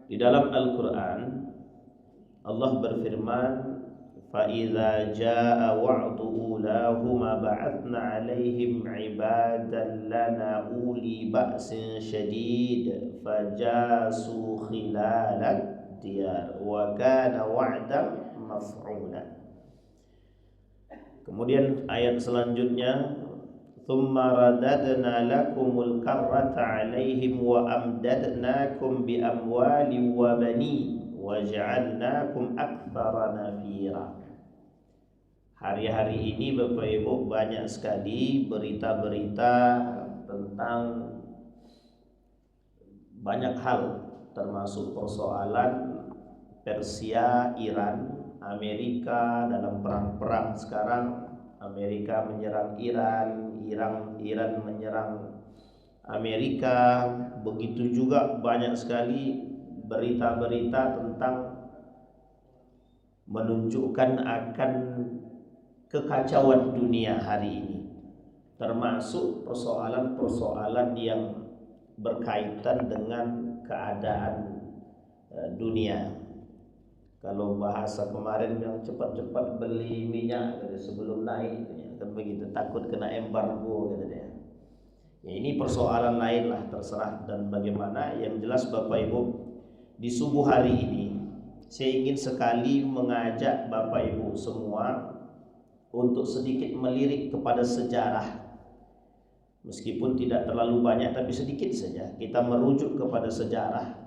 Di dalam Al-Quran Allah berfirman, فَإِذَا جَاءَ وَعْدُ أُولَاهُمَا بَعَثْنَا عَلَيْهِمْ عِبَادًا لَنَا أُولِي بَأْسٍ شَدِيدٍ فَجَاسُوا خِلَالَ الدِّيَارِ وَكَانَ وَعْدًا مَفْعُولًا. Kemudian ayat selanjutnya, ثُمَّ رَدَدْنَا لَكُمُ الْكَرَّةَ عَلَيْهِمْ وَأَمْدَدْنَاكُمْ بِأَمْوَالٍ وَبَنِينَ وَجَعَلْنَاكُمْ أَكْثَرَ نَفِيرًا. Hari-hari ini Bapak Ibu banyak sekali berita-berita tentang banyak hal, termasuk persoalan Persia, Iran, Amerika dalam perang sekarang. Amerika menyerang Iran, Iran menyerang Amerika. Begitu juga banyak sekali berita-berita tentang menunjukkan akan kekacauan dunia hari ini, termasuk persoalan-persoalan yang berkaitan dengan keadaan dunia. Kalau bahasa kemarin yang cepat-cepat beli minyak sebelum naik, kan begitu, takut kena embargo gitu ya. Ya, ini persoalan lain lah, terserah dan bagaimana. Yang jelas Bapak Ibu, di subuh hari ini saya ingin sekali mengajak Bapak Ibu semua untuk sedikit melirik kepada sejarah. Meskipun tidak terlalu banyak, tapi sedikit saja kita merujuk kepada sejarah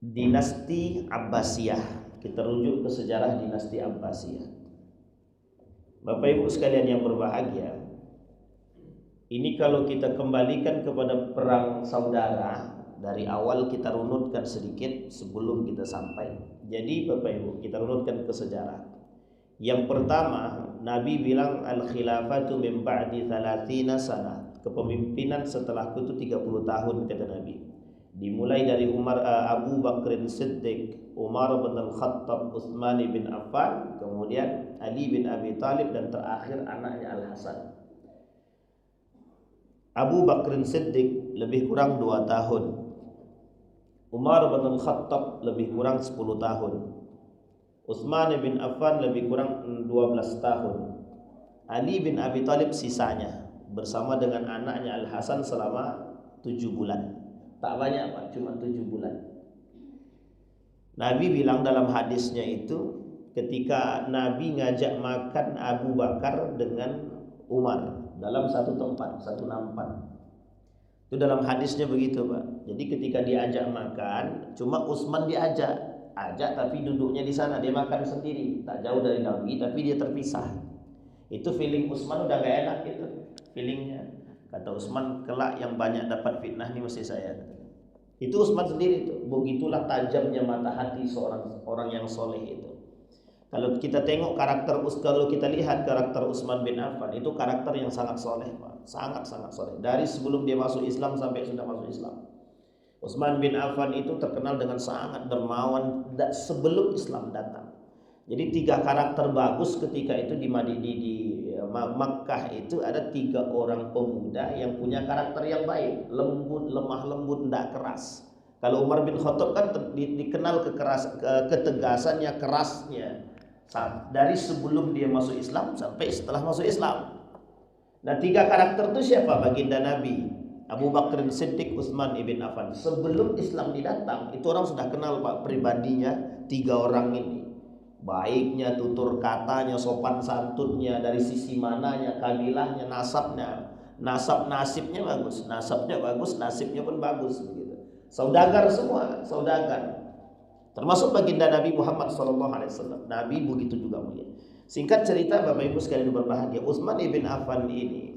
dinasti Abbasiyah. Kita rujuk ke sejarah dinasti Abbasiyah. Bapak Ibu sekalian yang berbahagia, ini kalau kita kembalikan kepada perang saudara, dari awal kita runutkan sedikit sebelum kita sampai. Jadi Bapak Ibu, kita runutkan ke sejarah. Yang pertama, Nabi bilang al-khilafatu min ba'di 30 sana. Kepemimpinan setelahku itu 30 tahun, kata Nabi. Dimulai dari Abu Bakr Siddiq, Umar bin Al-Khattab, Utsman bin Affan, kemudian Ali bin Abi Thalib, dan terakhir anaknya Al-Hasan. Abu Bakr Siddiq lebih kurang 2 tahun. Umar bin Al-Khattab lebih kurang 10 tahun. Utsman bin Affan lebih kurang 12 tahun. Ali bin Abi Thalib sisanya bersama dengan anaknya Al-Hasan selama 7 bulan. Tak banyak Pak, cuma 7 bulan. Nabi bilang dalam hadisnya itu, ketika Nabi ngajak makan Abu Bakar dengan Umar dalam satu tempat, satu nampan. Itu dalam hadisnya begitu Pak. Jadi ketika diajak makan, cuma Utsman diajak tapi duduknya di sana, dia makan sendiri, tak jauh dari Nabi, tapi dia terpisah. Itu feeling Utsman udah gak enak itu, feelingnya. Kata Utsman, kelak yang banyak dapat fitnah ini mesti saya. Itu Utsman sendiri itu. Begitulah tajamnya mata hati seorang orang yang soleh itu. Kalau kita tengok kalau kita lihat karakter Utsman bin Affan, itu karakter yang sangat soleh Pak, sangat-sangat soleh. Dari sebelum dia masuk Islam sampai sudah masuk Islam, Utsman bin Affan itu terkenal dengan sangat dermawan sebelum Islam datang. Jadi 3 karakter bagus ketika itu di Makkah itu ada 3 orang pemuda yang punya karakter yang baik, lembut, lemah lembut, tidak keras. Kalau Umar bin Khattab kan dikenal ketegasannya, kerasnya, dari sebelum dia masuk Islam sampai setelah masuk Islam. Nah 3 karakter itu siapa? Baginda Nabi, Abu Bakr Siddiq, Utsman ibn Affan. Sebelum Islam datang, itu orang sudah kenal Pak pribadinya 3 orang ini. Baiknya, tutur katanya, sopan santunnya, dari sisi mananya, kabilahnya, nasibnya bagus, nasibnya pun bagus begitu. Saudagar semua, saudagar. Termasuk baginda Nabi Muhammad SAW. Nabi begitu juga mulia. Singkat cerita Bapak Ibu sekalian berbahagia, Utsman ibn Affan ini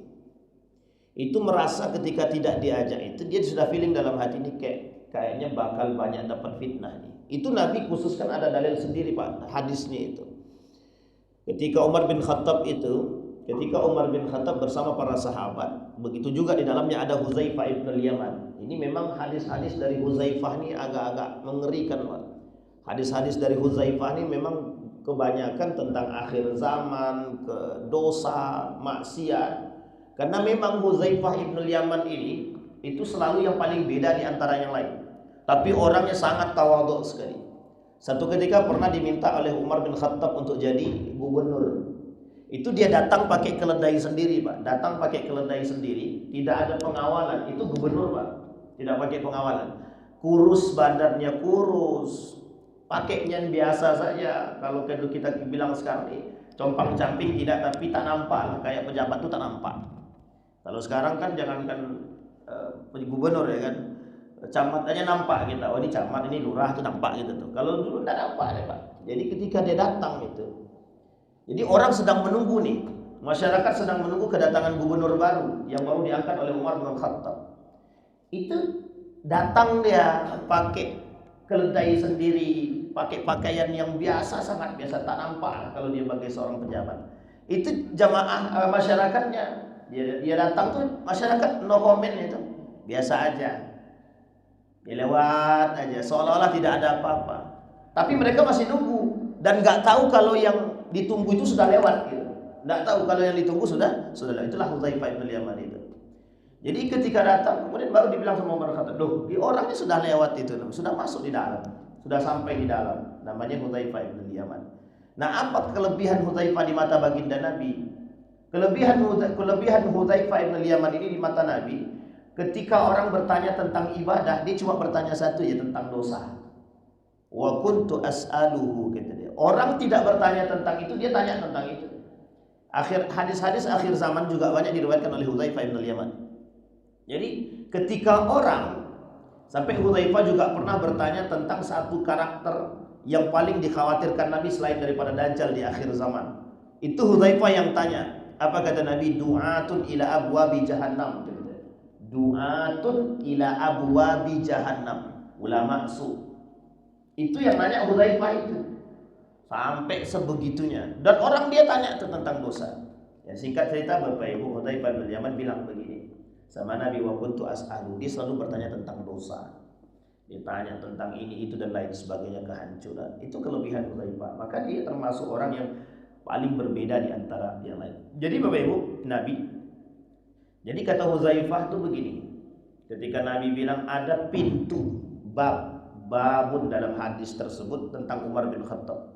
itu merasa ketika tidak diajak itu, dia sudah feeling dalam hati ini kayaknya bakal banyak dapat fitnah nih. Itu Nabi khususkan ada dalil sendiri Pak, hadisnya itu. Ketika Umar bin Khattab bersama para sahabat, begitu juga di dalamnya ada Huzaifah ibn al-Yaman. Ini memang hadis-hadis dari Huzaifah ini agak-agak mengerikan Pak. Hadis-hadis dari Huzaifah ini memang kebanyakan tentang akhir zaman, dosa, maksiat. Karena memang Huzaifah ibn al-Yaman ini itu selalu yang paling beda di antara yang lain. tapi orangnya sangat tawadhu sekali. Satu ketika pernah diminta oleh Umar bin Khattab untuk jadi gubernur. Itu dia datang pakai keledai sendiri, Pak. Datang pakai keledai sendiri, tidak ada pengawalan. Itu gubernur, Pak. Tidak pakai pengawalan. Kurus badannya, kurus. Pakainya biasa saja. Kalau kita bilang sekarang nih, compang-camping tidak, tapi tak nampak. Kayak pejabat itu tak nampak. Kalau sekarang kan jangankan gubernur ya kan, camat aja nampak kita. Oh ini camat, ini lurah, itu nampak gitu tuh. Kalau dulu tidak nampak ya Pak. Jadi ketika dia datang itu, jadi orang sedang menunggu nih, masyarakat sedang menunggu kedatangan gubernur baru yang baru diangkat oleh Umar bin Khattab. Itu datang dia pakai keledai sendiri, pakai pakaian yang biasa, sangat biasa, tak nampak kalau dia sebagai seorang pejabat. Itu jamaah masyarakatnya, dia datang tuh masyarakat no comment itu, biasa aja, dia lewat aja, seolah-olah tidak ada apa-apa. Tapi mereka masih nunggu dan nggak tahu kalau yang ditunggu itu sudah lewat gitu. Nggak tahu kalau yang ditunggu sudah lewat. Itulah Hudzaifah bin Yaman itu. Jadi ketika datang kemudian baru dibilang sama Umar bin Khattab, "Loh, di orangnya sudah lewat itu, sudah masuk di dalam, sudah sampai di dalam." Namanya Hudzaifah bin Yaman. Nah, apa kelebihan Hudzaifah di mata baginda Nabi? Kelebihan Hudzaifah bin Yaman ini di mata Nabi, ketika orang bertanya tentang ibadah, dia cuma bertanya satu ya, tentang dosa. Wa kuntu as'aluhu, kata dia. Orang tidak bertanya tentang itu, dia tanya tentang itu. Hadis-hadis akhir zaman juga banyak diriwayatkan oleh Hudzaifah bin Yaman. Jadi ketika orang, sampai Hudzaifah juga pernah bertanya tentang satu karakter yang paling dikhawatirkan Nabi selain daripada Dajjal di akhir zaman. Itu Hudzaifah yang tanya. Apa kata Nabi? Du'atun ila abwabi jahannam. Du'atun ila abwabi jahannam. Ulama su. Itu yang nanya Hudzaifah itu. Sampai sebegitunya. Dan orang dia tanya tentang dosa. Ya, singkat cerita Bapak Ibu, Hudzaifah bin Yaman bilang begini sama Nabi, wa kuntu as'alu. Dia selalu bertanya tentang dosa. Dia tanya tentang ini, itu dan lain sebagainya, kehancuran. Itu kelebihan Hudzaifah. Maka dia termasuk orang yang paling berbeda di antara yang lain. Jadi Bapak Ibu, Nabi. Jadi kata Hudzaifah itu begini. Ketika Nabi bilang ada pintu, babun dalam hadis tersebut tentang Umar bin Khattab.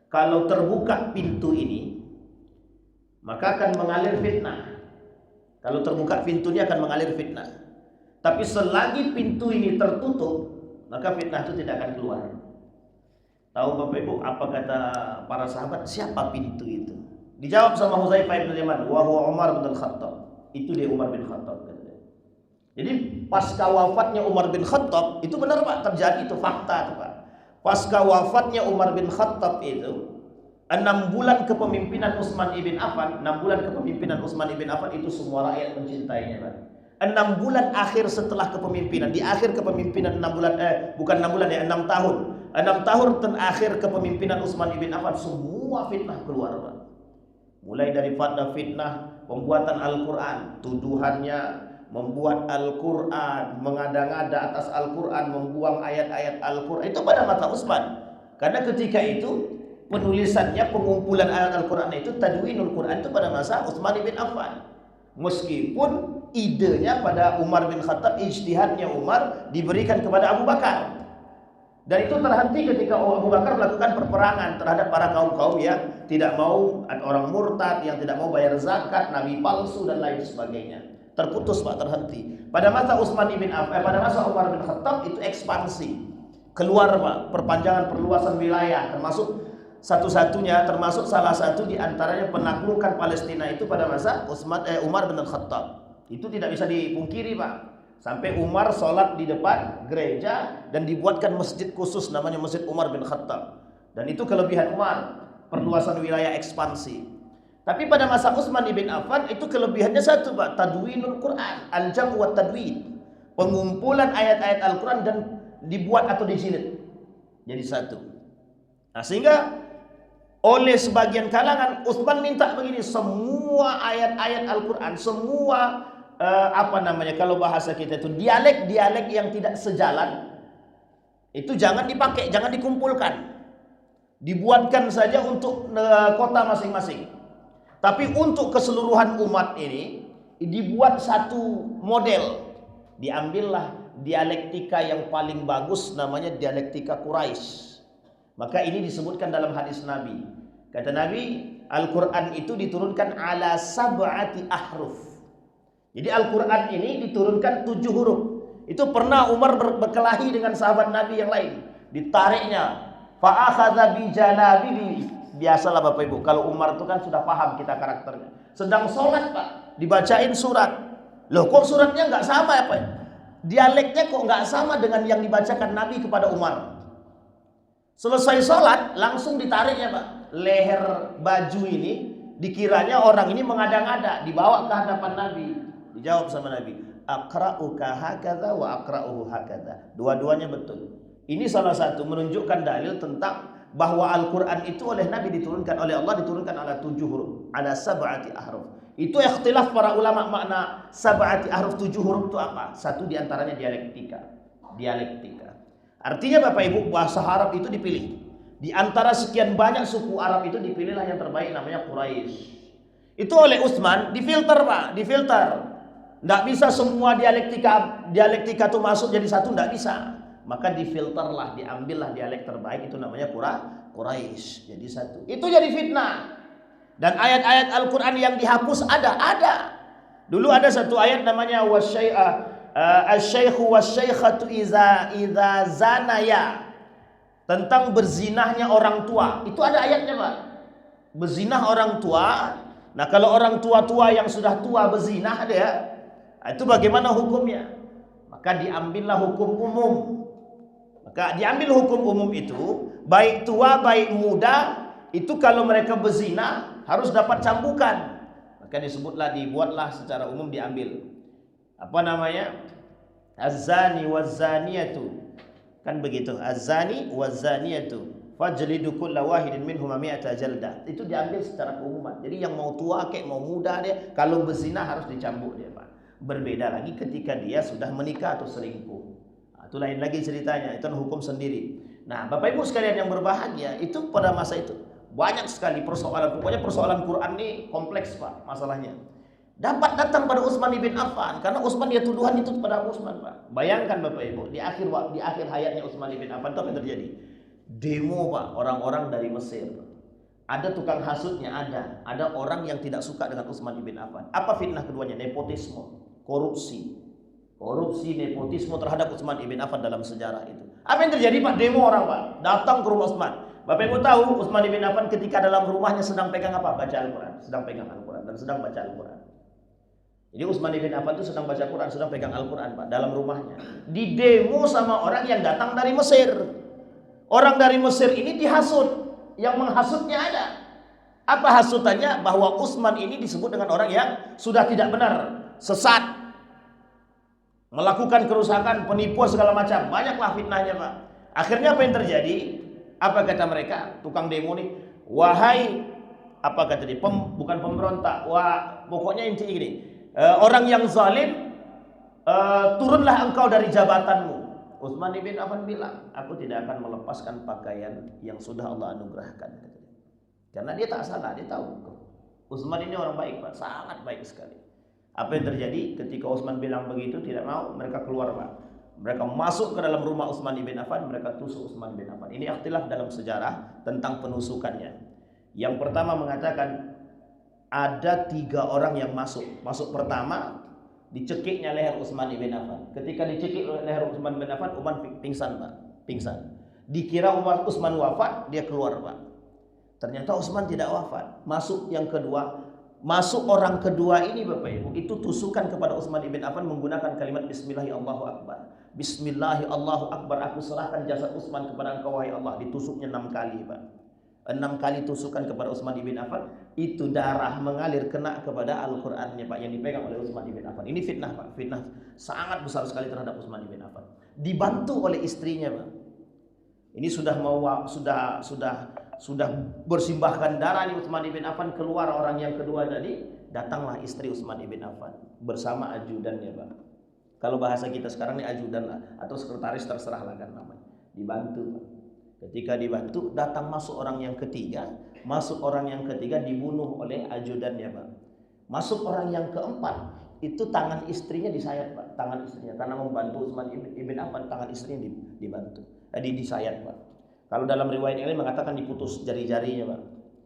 Kalau terbuka pintu ini, maka akan mengalir fitnah. Kalau terbuka pintunya akan mengalir fitnah. Tapi selagi pintu ini tertutup, maka fitnah itu tidak akan keluar. Tahu Bapak Ibu apa kata para sahabat? Siapa pintu itu? Dijawab sama Hudzaifah bin Yaman, wa huwa Umar bin Khattab. Itu dia Umar bin Khattab. Jadi pasca wafatnya Umar bin Khattab, itu benar Pak, terjadi itu fakta itu Pak. Pasca wafatnya Umar bin Khattab itu 6 bulan kepemimpinan Utsman ibn Affan, 6 bulan kepemimpinan Utsman ibn Affan itu semua rakyat mencintainya Pak. 6 bulan akhir setelah kepemimpinan, di akhir kepemimpinan 6 bulan bukan 6 bulan ya, 6 tahun. 6 tahun terakhir kepemimpinan Utsman ibn Affan semua fitnah keluar Pak. Mulai dari fitnah pembuatan Al-Qur'an, tuduhannya membuat Al-Quran, mengada-ngada atas Al-Quran, membuang ayat-ayat Al-Quran, itu pada mata Utsman. Karena ketika itu penulisannya, pengumpulan ayat Al-Quran itu, tadwinul Quran itu pada masa Utsman bin Affan. Meskipun idenya pada Umar bin Khattab, ijtihadnya Umar diberikan kepada Abu Bakar. Dan itu terhenti ketika Abu Bakar melakukan perperangan terhadap para kaum-kaum yang tidak mau, orang murtad, yang tidak mau bayar zakat, nabi palsu dan lain sebagainya. Terputus Pak, terhenti. Pada masa Utsman bin Affan, pada masa Umar bin Khattab itu ekspansi. Keluar Pak, perpanjangan perluasan wilayah, termasuk termasuk salah satu di antaranya penaklukan Palestina itu pada masa Umar bin Khattab. Itu tidak bisa dipungkiri Pak. Sampai Umar sholat di depan gereja dan dibuatkan masjid khusus namanya Masjid Umar bin Khattab. Dan itu kelebihan Umar, perluasan wilayah, ekspansi. Tapi pada masa Utsman bin Affan itu kelebihannya satu Pak, tadwinul Quran, al-jam' wa tadwin. Pengumpulan ayat-ayat Al-Quran dan dibuat atau dijilid. Jadi satu. Nah, sehingga oleh sebagian kalangan Utsman minta begini, semua ayat-ayat Al-Quran, semua kalau bahasa kita itu dialek-dialek yang tidak sejalan itu jangan dipakai, jangan dikumpulkan. Dibuatkan saja untuk kota masing-masing. Tapi untuk keseluruhan umat ini dibuat satu model Diambillah dialektika yang paling bagus, namanya dialektika Quraisy. Maka ini disebutkan dalam hadis Nabi. Kata Nabi, Al-Quran itu diturunkan ala sab'ati ahruf. Jadi Al-Quran ini diturunkan 7 huruf. Itu pernah Umar berkelahi dengan sahabat Nabi yang lain. Ditariknya. Fa'akhadha bijanabihi. Biasalah Bapak Ibu, kalau Umar itu kan sudah paham kita karakternya. Sedang sholat Pak, dibacain surat. Loh kok suratnya nggak sama ya Pak? Dialeknya kok nggak sama dengan yang dibacakan Nabi kepada Umar. Selesai sholat, langsung ditariknya Pak. Leher baju ini, dikiranya orang ini mengada-ngada, dibawa ke hadapan Nabi. Dijawab sama Nabi, aqra'uka hakadha wa aqra'uhu hakadha. Dua-duanya betul. Ini salah satu menunjukkan dalil tentang bahwa Al-Quran itu oleh Nabi diturunkan, oleh Allah diturunkan ala 7 huruf, ala sab'ati ahruf. Itu ikhtilaf para ulama makna sab'ati ahruf 7 huruf itu apa? Satu diantaranya dialektika. Dialektika. Artinya Bapak Ibu, bahasa Arab itu dipilih. Di antara sekian banyak suku Arab itu dipilihlah yang terbaik, namanya Quraisy. Itu oleh Utsman difilter Pak, difilter. Nggak bisa semua dialektika itu masuk jadi satu, nggak bisa. Maka difilterlah, diambillah dialek terbaik, itu namanya Quraisy. Jadi satu. Itu jadi fitnah. Dan ayat-ayat Al-Quran yang dihapus ada. Dulu ada satu ayat namanya asy-syaikhu wasy-syaikhatu idza zanaya. Tentang berzinahnya orang tua. Itu ada ayatnya Pak. Berzinah orang tua. Nah kalau orang tua-tua yang sudah tua berzinah dia, itu bagaimana hukumnya? Maka diambillah hukum umum. Maka diambil hukum umum itu, baik tua baik muda, itu kalau mereka berzina harus dapat cambukan. Maka disebutlah, dibuatlah secara umum diambil. Apa namanya? Az-zani waz-zaniyatu. Kan begitu. Az-zani waz-zaniyatu fajlidu kulla wahidin minhum mi'ata jaldah. Itu diambil secara keumuman. Jadi yang mau tua kek mau muda dia, kalau berzina harus dicambuk dia Pak. Berbeda lagi ketika dia sudah menikah atau selingkuh. Itu lain lagi ceritanya, itu hukum sendiri. Nah Bapak Ibu sekalian yang berbahagia, itu pada masa itu banyak sekali persoalan. Pokoknya persoalan Quran ini kompleks Pak masalahnya. Dapat datang pada Utsman bin Affan, karena Utsman dia tuduhan itu kepada Utsman Pak. Bayangkan Bapak Ibu, di akhir hayatnya Utsman bin Affan itu apa yang terjadi? Demo Pak, orang-orang dari Mesir. Ada tukang hasutnya, ada orang yang tidak suka dengan Utsman bin Affan. Apa fitnah keduanya? Nepotisme, korupsi, nepotisme terhadap Utsman bin Affan dalam sejarah itu. Apa yang terjadi Pak? Demo orang Pak, datang ke rumah Utsman. Bapak Ibu tahu Utsman bin Affan ketika dalam rumahnya sedang pegang apa? Baca Al-Quran, sedang pegang Al-Quran dan sedang baca Al-Quran. Jadi Utsman bin Affan itu sedang baca Quran, sedang pegang Al-Quran Pak dalam rumahnya. Di demo sama orang yang datang dari Mesir. Orang dari Mesir ini dihasut, yang menghasutnya ada. Apa hasutannya? Bahwa Utsman ini disebut dengan orang yang sudah tidak benar, sesat, melakukan kerusakan, penipuan segala macam. Banyaklah fitnahnya Pak. Akhirnya apa yang terjadi? Apa kata mereka? Tukang demo nih, wahai apa kata dia? Bukan pemberontak. Wah, pokoknya inti ini. Orang yang zalim, turunlah engkau dari jabatanmu. Utsman bin Affan bilang, aku tidak akan melepaskan pakaian yang sudah Allah anugerahkan. Karena dia tak salah, dia tahu. Utsman ini orang baik Pak, sangat baik sekali. Apa yang terjadi ketika Utsman bilang begitu, tidak mau, mereka keluar Pak. Mereka masuk ke dalam rumah Utsman bin Affan, mereka tusuk Utsman bin Affan. Ini ikhtilaf dalam sejarah tentang penusukannya. Yang pertama mengatakan ada 3 orang yang masuk. Masuk pertama, dicekiknya leher Utsman bin Affan. Ketika dicekik leher Utsman bin Affan, Utsman pingsan Pak, pingsan. Dikira Utsman wafat, dia keluar Pak. Ternyata Utsman tidak wafat. Masuk yang kedua. Masuk orang kedua ini Bapak Ibu, itu tusukan kepada Utsman bin Affan menggunakan kalimat Bismillahi Allahu Akbar. Bismillahi Allahu Akbar, aku serahkan jasad Utsman kepada engkau wahai Allah. Ditusuknya 6 kali Pak. 6 kali tusukan kepada Utsman bin Affan. Itu darah mengalir kena kepada Al-Qur'annya Pak, yang dipegang oleh Utsman bin Affan. Ini fitnah Pak, fitnah sangat besar sekali terhadap Utsman bin Affan. Dibantu oleh istrinya Pak. Ini sudah bersimbahkan darah nih Utsman bin Affan, keluar orang yang kedua tadi, datanglah istri Utsman bin Affan bersama ajudannya Pak. Kalau bahasa kita sekarang ini ajudan lah, atau sekretaris, terserah lah kan namanya. Dibantu Pak. Ketika dibantu, datang masuk orang yang ketiga. Masuk orang yang ketiga dibunuh oleh ajudannya Pak. Masuk orang yang keempat, itu tangan istrinya disayat Pak, tangan istrinya karena membantu Utsman ibn Affan, tangan istrinya dibantu, disayat Pak. Kalau dalam riwayat yang lain mengatakan diputus jari-jarinya Pak.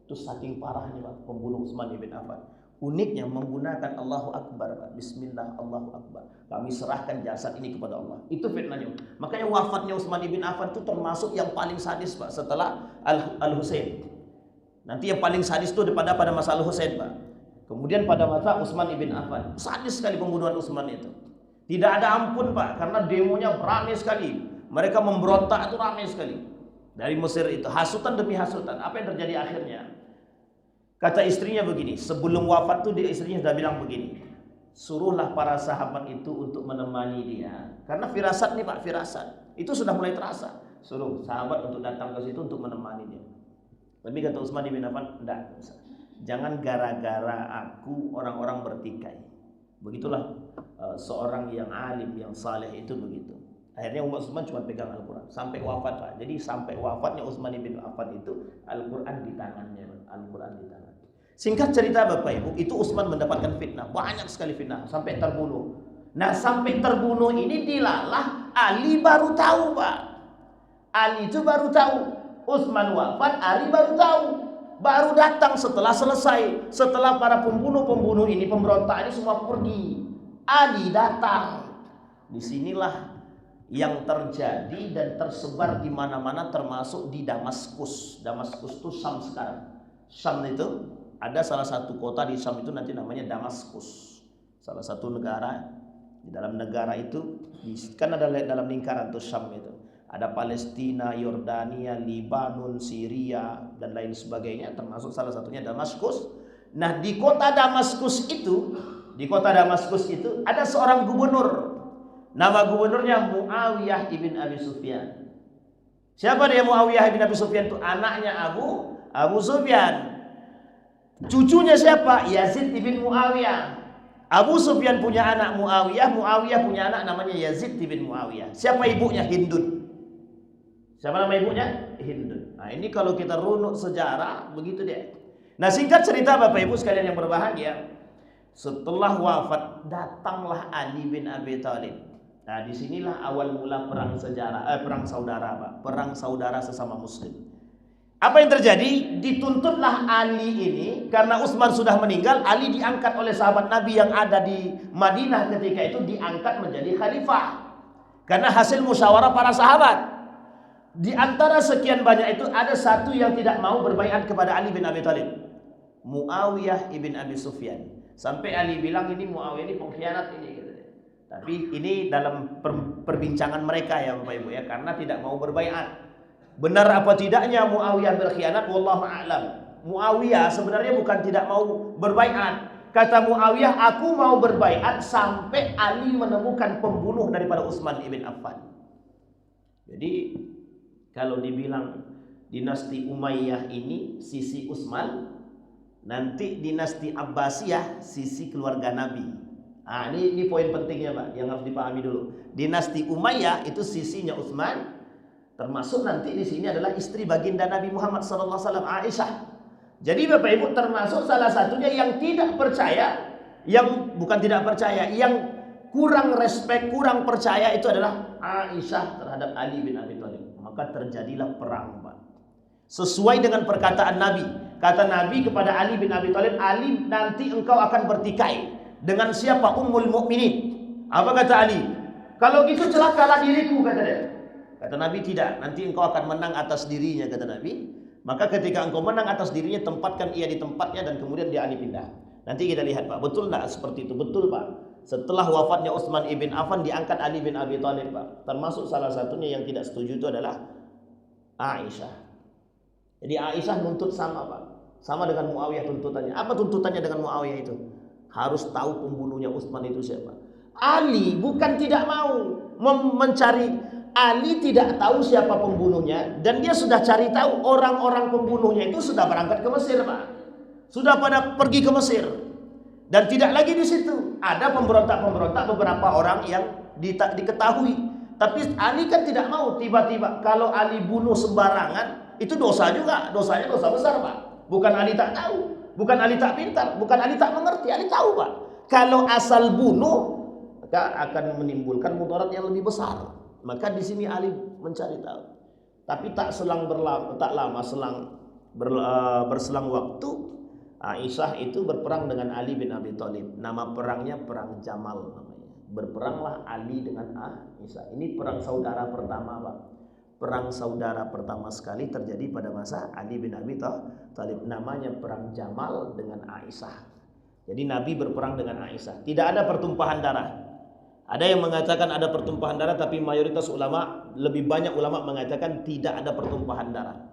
Itu saking parahnya Pak pembunuh Utsman ibn Affan. Uniknya menggunakan Allahu Akbar Pak. Bismillah Allahu Akbar. Kami serahkan jasad ini kepada Allah. Itu fitnahnya. Makanya wafatnya Utsman ibn Affan itu termasuk yang paling sadis Pak setelah Al-Husain. Nanti yang paling sadis itu pada masa Al-Husain Pak. Kemudian pada masa Utsman ibn Affan, sadis sekali pembunuhan Utsman itu. Tidak ada ampun Pak, karena demonya ramai sekali. Mereka memberontak itu ramai sekali. Dari Mesir itu, hasutan demi hasutan. Apa yang terjadi akhirnya? Kata istrinya begini, sebelum wafat tuh istrinya sudah bilang begini, suruhlah para sahabat itu untuk menemani dia. Karena firasat nih Pak, firasat. Itu sudah mulai terasa. Suruh sahabat untuk datang ke situ untuk menemani dia. Tapi kata Utsman ibn Affan, enggak. Jangan gara-gara aku orang-orang bertikai. Begitulah seorang yang alim, yang saleh itu begitu. Akhirnya Utsman cuma pegang Al-Quran sampai wafat Pak. Jadi sampai wafatnya Utsman ibn Affan itu Al-Quran di tangannya, Al-Quran di tangan. Singkat cerita Bapak Ibu, itu Utsman mendapatkan fitnah, banyak sekali fitnah sampai terbunuh. Nah sampai terbunuh ini dilalah Ali baru tahu Pak. Ali itu baru tahu. Utsman wafat, Ali baru tahu. Baru datang setelah selesai, setelah para pembunuh ini, pemberontak ini semua pergi, Ali datang. Disinilah yang terjadi dan tersebar di mana-mana, termasuk di Damaskus. Damaskus itu Syam sekarang. Syam itu ada salah satu kota di Syam itu nanti namanya Damaskus. Salah satu negara. Di dalam negara itu kan ada dalam lingkaran tuh Syam itu. Ada Palestina, Yordania, Libanon, Syria dan lain sebagainya, termasuk salah satunya Damaskus. Nah, di kota Damaskus itu ada seorang gubernur. Nama gubernurnya Muawiyah ibn Abi Sufyan. Siapa dia Muawiyah ibn Abi Sufyan? Itu anaknya Abu Sufyan. Cucunya siapa? Yazid ibn Muawiyah. Abu Sufyan punya anak Muawiyah, Muawiyah punya anak namanya Yazid ibn Muawiyah. Siapa ibunya? Hindun. Siapa nama ibunya? Hindun. Nah, ini kalau kita runut sejarah begitu deh. Nah, singkat cerita Bapak Ibu sekalian yang berbahagia, setelah wafat datanglah Ali bin Abi Thalib. Nah, disinilah awal mula perang saudara Pak, perang saudara sesama Muslim. Apa yang terjadi? Dituntutlah Ali ini karena Utsman sudah meninggal. Ali diangkat oleh sahabat Nabi yang ada di Madinah ketika itu, diangkat menjadi khalifah karena hasil musyawarah para sahabat. Di antara sekian banyak itu ada satu yang tidak mau berbaiat kepada Ali bin Abi Thalib, Muawiyah ibn Abi Sufyan. Sampai Ali bilang ini Muawiyah ini pengkhianat ini gitu. Tapi ini dalam perbincangan mereka ya Bapak Ibu ya, karena tidak mau berbaiat. Benar apa tidaknya Muawiyah berkhianat, wallahu a'lam. Muawiyah sebenarnya bukan tidak mau berbaiat. Kata Muawiyah, aku mau berbaiat sampai Ali menemukan pembunuh daripada Utsman ibn Affan. Jadi kalau dibilang dinasti Umayyah ini sisi Utsman, nanti dinasti Abbasiyah sisi keluarga Nabi. Nah, ini poin pentingnya Pak yang harus dipahami dulu. Dinasti Umayyah itu sisinya Utsman, termasuk nanti di sini adalah istri baginda Nabi Muhammad SAW, Aisyah. Jadi Bapak Ibu termasuk salah satunya yang tidak percaya, yang bukan tidak percaya, yang kurang respek, kurang percaya itu adalah Aisyah terhadap Ali bin Abi Thalib. Maka terjadilah perang Pak. Sesuai dengan perkataan Nabi. Kata Nabi kepada Ali bin Abi Thalib, Ali nanti engkau akan bertikai dengan siapa? Ummul Mukminin. Apa kata Ali? Kalau gitu celakalah diriku, kata dia. Kata Nabi tidak, nanti engkau akan menang atas dirinya, kata Nabi. Maka ketika engkau menang atas dirinya, tempatkan ia di tempatnya dan kemudian dia Ali pindah. Nanti kita lihat Pak, betul enggak seperti itu? Betul Pak. Setelah wafatnya Utsman ibn Affan diangkat Ali bin Abi Thalib Pak. Termasuk salah satunya yang tidak setuju itu adalah Aisyah. Jadi Aisyah nuntut sama Pak, sama dengan Muawiyah tuntutannya. Apa tuntutannya dengan Muawiyah itu? Harus tahu pembunuhnya Utsman itu siapa. Ali bukan tidak mau mencari, Ali tidak tahu siapa pembunuhnya dan dia sudah cari tahu orang-orang pembunuhnya itu sudah berangkat ke Mesir Pak. Sudah pada pergi ke Mesir. Dan tidak lagi di situ. Ada pemberontak-pemberontak beberapa orang yang diketahui. Tapi Ali kan tidak mau tiba-tiba. Kalau Ali bunuh sembarangan, itu dosa juga. Dosanya dosa besar Pak. Bukan Ali tak tahu. Bukan Ali tak pintar. Bukan Ali tak mengerti. Ali tahu Pak. Kalau asal bunuh, maka akan menimbulkan mudarat yang lebih besar. Maka di sini Ali mencari tahu. Tapi tak lama berselang waktu, Aisyah itu berperang dengan Ali bin Abi Thalib. Nama perangnya perang Jamal namanya. Berperanglah Ali dengan Aisyah. Ini perang saudara pertama, Pak. Perang saudara pertama sekali terjadi pada masa Ali bin Abi Thalib. Namanya perang Jamal dengan Aisyah. Jadi Nabi berperang dengan Aisyah. Tidak ada pertumpahan darah. Ada yang mengatakan ada pertumpahan darah, tapi mayoritas ulama, lebih banyak ulama mengatakan tidak ada pertumpahan darah.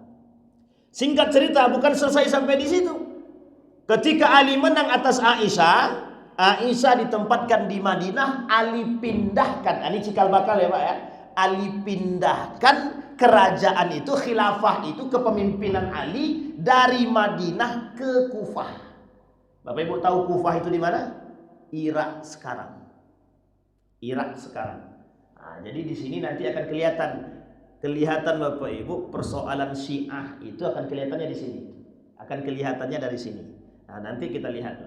Singkat cerita, bukan selesai sampai di situ. Ketika Ali menang atas Aisyah, Aisyah ditempatkan di Madinah, Ali pindahkan. Ini cikal bakal ya Pak ya. Ali pindahkan kerajaan itu, khilafah itu, kepemimpinan Ali dari Madinah ke Kufah. Bapak Ibu tahu Kufah itu di mana? Irak sekarang. Irak sekarang. Nah, jadi di sini nanti akan kelihatan Bapak Ibu, persoalan Syiah itu akan kelihatannya di sini. Akan kelihatannya dari sini. Nah, nanti kita lihat.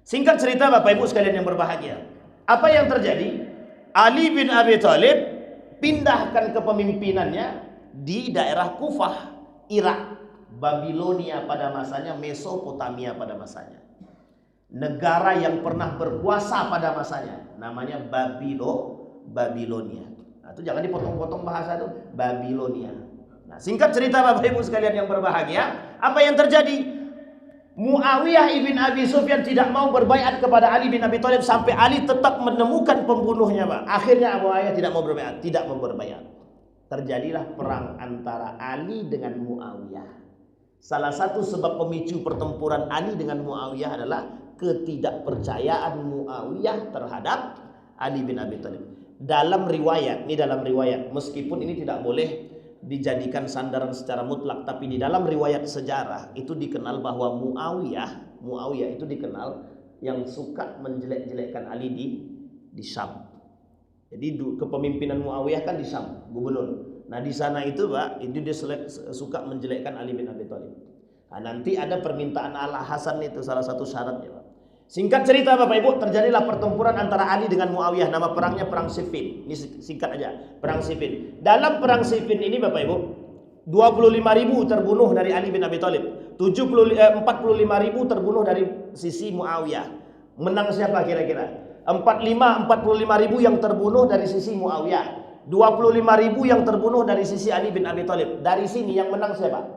Singkat cerita Bapak Ibu sekalian yang berbahagia. Apa yang terjadi? Ali bin Abi Thalib pindahkan kepemimpinannya di daerah Kufah, Irak, Babilonia pada masanya, Mesopotamia pada masanya. Negara yang pernah berkuasa pada masanya, namanya Babilonia. Nah, itu jangan dipotong-potong bahasa itu, Babilonia. Nah, singkat cerita Bapak Ibu sekalian yang berbahagia, apa yang terjadi? Muawiyah ibn Abi Sufyan tidak mau berbaiat kepada Ali bin Abi Thalib sampai Ali tetap menemukan pembunuhnya, Pak. Akhirnya Muawiyah tidak mau berbaiat. Terjadilah perang antara Ali dengan Muawiyah. Salah satu sebab pemicu pertempuran Ali dengan Muawiyah adalah ketidakpercayaan Muawiyah terhadap Ali bin Abi Thalib. Dalam riwayat, meskipun ini tidak boleh dijadikan sandaran secara mutlak, tapi di dalam riwayat sejarah itu dikenal bahwa Muawiyah itu dikenal yang suka menjelek-jelekkan Ali di Syam. Jadi kepemimpinan Muawiyah kan di Syam, gubernur. Nah di sana itu Pak, itu dia suka menjelekkan Ali bin Abi Thalib. Nah, nanti ada permintaan Al Hasan itu salah satu syaratnya Pak. Singkat cerita Bapak Ibu, terjadilah pertempuran antara Ali dengan Muawiyah. Nama perangnya perang Siffin. Ini singkat aja, perang Siffin. Dalam perang Siffin ini Bapak Ibu, 25.000 terbunuh dari Ali bin Abi Thalib, 45.000 terbunuh dari sisi Muawiyah. Menang siapa kira-kira? 45.000 yang terbunuh dari sisi Muawiyah, 25.000 yang terbunuh dari sisi Ali bin Abi Thalib. Dari sini yang menang siapa?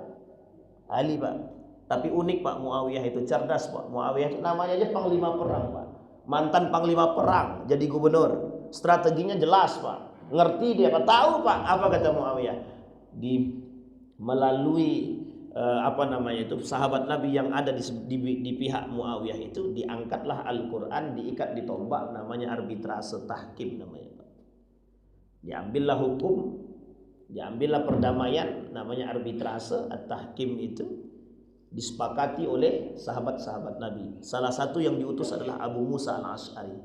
Ali Pak. Tapi unik Pak, Muawiyah itu cerdas Pak. Muawiyah itu namanya aja panglima perang Pak. Mantan panglima perang, jadi gubernur. Strateginya jelas Pak. Ngerti dia Pak, tahu Pak apa kata Muawiyah. Melalui sahabat Nabi yang ada di pihak Muawiyah itu, diangkatlah Al-Quran, diikat di tombak, namanya arbitrase tahkim namanya Pak. Diambillah hukum, diambillah perdamaian, namanya arbitrase at-tahkim itu. Disepakati oleh sahabat-sahabat Nabi. Salah satu yang diutus adalah Abu Musa al-Ash'ari.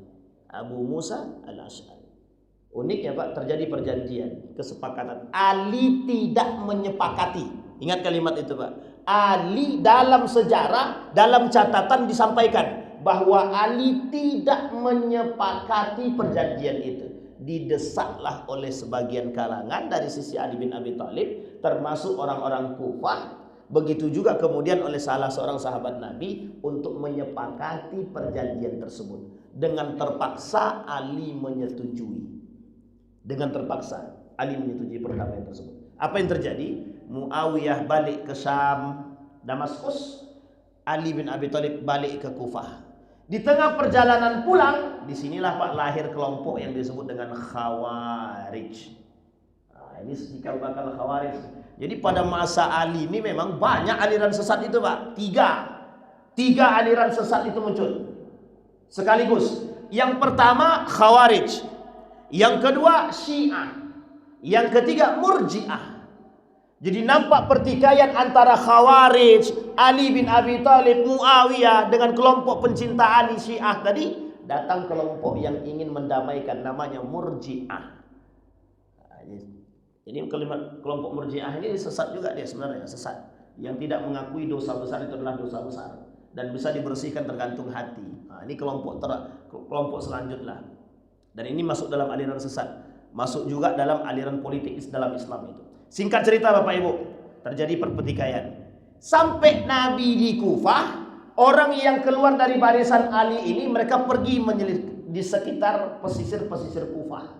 Abu Musa al-Ash'ari. Uniknya Pak, terjadi perjanjian, kesepakatan. Ali tidak menyepakati. Ingat kalimat itu Pak. Ali dalam sejarah, dalam catatan disampaikan bahwa Ali tidak menyepakati perjanjian itu. Didesaklah oleh sebagian kalangan dari sisi Ali bin Abi Thalib, termasuk orang-orang Kufah. Begitu juga kemudian oleh salah seorang sahabat Nabi untuk menyepakati perjanjian tersebut. Dengan terpaksa Ali menyetujui. Dengan terpaksa Ali menyetujui perdamaian tersebut. Apa yang terjadi? Muawiyah balik ke Syam, Damaskus. Ali bin Abi Thalib balik ke Kufah. Di tengah perjalanan pulang, disinilah Pak lahir kelompok yang disebut dengan Khawarij. Nah, ini cikal bakal Khawarij. Jadi pada masa Ali ini memang banyak aliran sesat itu Pak. Tiga aliran sesat itu muncul sekaligus. Yang pertama Khawarij, yang kedua Syiah, yang ketiga Murji'ah. Jadi nampak pertikaian antara Khawarij, Ali bin Abi Thalib, Muawiyah dengan kelompok pencinta Ali Syiah tadi. Datang kelompok yang ingin mendamaikan, namanya Murji'ah. Jadi kelompok Murji'ah ini sesat juga dia sebenarnya, sesat. Yang tidak mengakui dosa besar itu adalah dosa besar. dan bisa dibersihkan tergantung hati. Nah, ini kelompok selanjutnya. Dan ini masuk dalam aliran sesat, masuk juga dalam aliran politik dalam Islam itu. Singkat cerita Bapak Ibu, terjadi perpetikaian. Sampai Nabi di Kufah, orang yang keluar dari barisan Ali ini mereka pergi di sekitar pesisir-pesisir Kufah.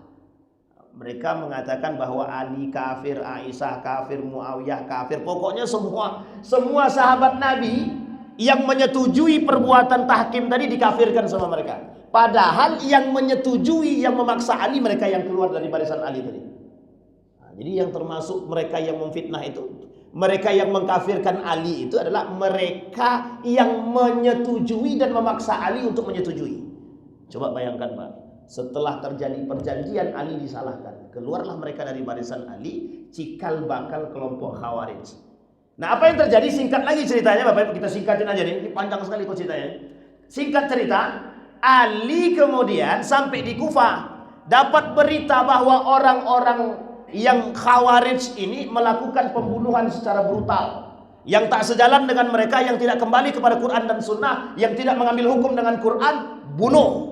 Mereka mengatakan bahwa Ali kafir, Aisyah kafir, Muawiyah kafir. Pokoknya semua sahabat Nabi yang menyetujui perbuatan tahkim tadi dikafirkan sama mereka. Padahal yang menyetujui, yang memaksa Ali, mereka yang keluar dari barisan Ali tadi. Nah, jadi yang termasuk mereka yang memfitnah itu, mereka yang mengkafirkan Ali itu adalah mereka yang menyetujui dan memaksa Ali untuk menyetujui. Coba bayangkan Pak, setelah terjadi perjanjian Ali disalahkan, keluarlah mereka dari barisan Ali, cikal bakal kelompok Khawarij. Nah, apa yang terjadi? Singkat lagi ceritanya Bapak Ibu, kita singkatin aja nih. Ini panjang sekali kok ceritanya. Singkat cerita, Ali kemudian sampai di Kufah dapat berita bahwa orang-orang yang Khawarij ini melakukan pembunuhan secara brutal, yang tak sejalan dengan mereka, yang tidak kembali kepada Quran dan Sunnah, yang tidak mengambil hukum dengan Quran, bunuh.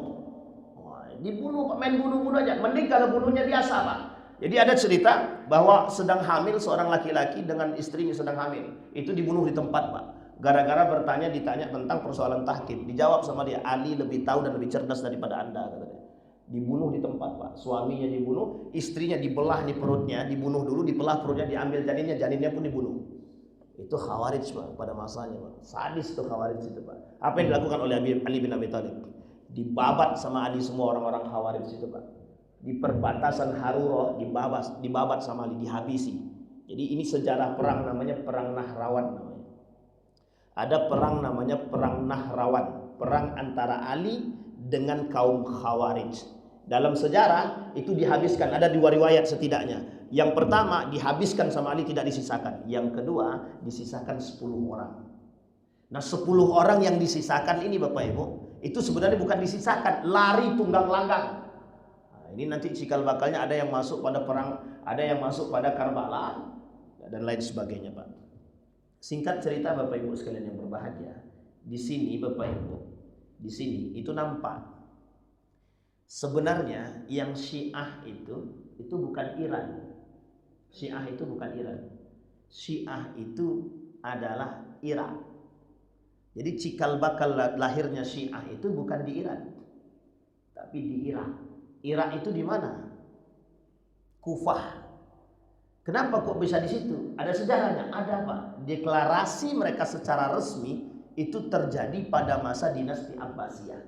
Dibunuh, main bunuh-bunuh aja. Mending kalau bunuhnya biasa Pak. Jadi ada cerita bahwa sedang hamil seorang laki-laki dengan istrinya sedang hamil, itu dibunuh di tempat Pak. Gara-gara ditanya tentang persoalan tahkim. Dijawab sama dia, Ali lebih tahu dan lebih cerdas daripada Anda, katanya. Dibunuh di tempat Pak. Suaminya dibunuh, istrinya dibelah di perutnya, dibunuh dulu, dibelah perutnya, diambil janinnya pun dibunuh. Itu Khawarij Pak pada masanya Pak. Sadis itu Khawarij itu Pak. Apa yang dilakukan oleh Ali bin Abi Thalib? Dibabat sama Ali semua orang-orang Khawarij itu Pak. Di perbatasan Harurah dibabat sama Ali, dihabisi. Jadi ini sejarah perang, namanya perang Nahrawan namanya. Ada perang namanya perang Nahrawan, perang antara Ali dengan kaum Khawarij. Dalam sejarah itu dihabiskan, ada 2 riwayat setidaknya. Yang pertama dihabiskan sama Ali, tidak disisakan. Yang kedua disisakan 10 orang. Nah 10 orang yang disisakan ini Bapak Ibu, itu sebenarnya bukan disisakan, lari tunggang langgang. Nah, ini nanti cikal bakalnya ada yang masuk pada perang, ada yang masuk pada Karbala dan lain sebagainya Pak. Singkat cerita Bapak Ibu sekalian yang berbahagia, di sini Bapak Ibu, di sini itu nampak sebenarnya yang Syiah itu bukan Iran. Syiah itu bukan Iran. Syiah itu adalah Irak. Jadi cikal bakal lahirnya Syiah itu bukan di Iran, tapi di Irak. Irak itu di mana? Kufah. Kenapa kok bisa di situ? Ada sejarahnya, ada Pak. Deklarasi mereka secara resmi itu terjadi pada masa dinasti Abbasiyah.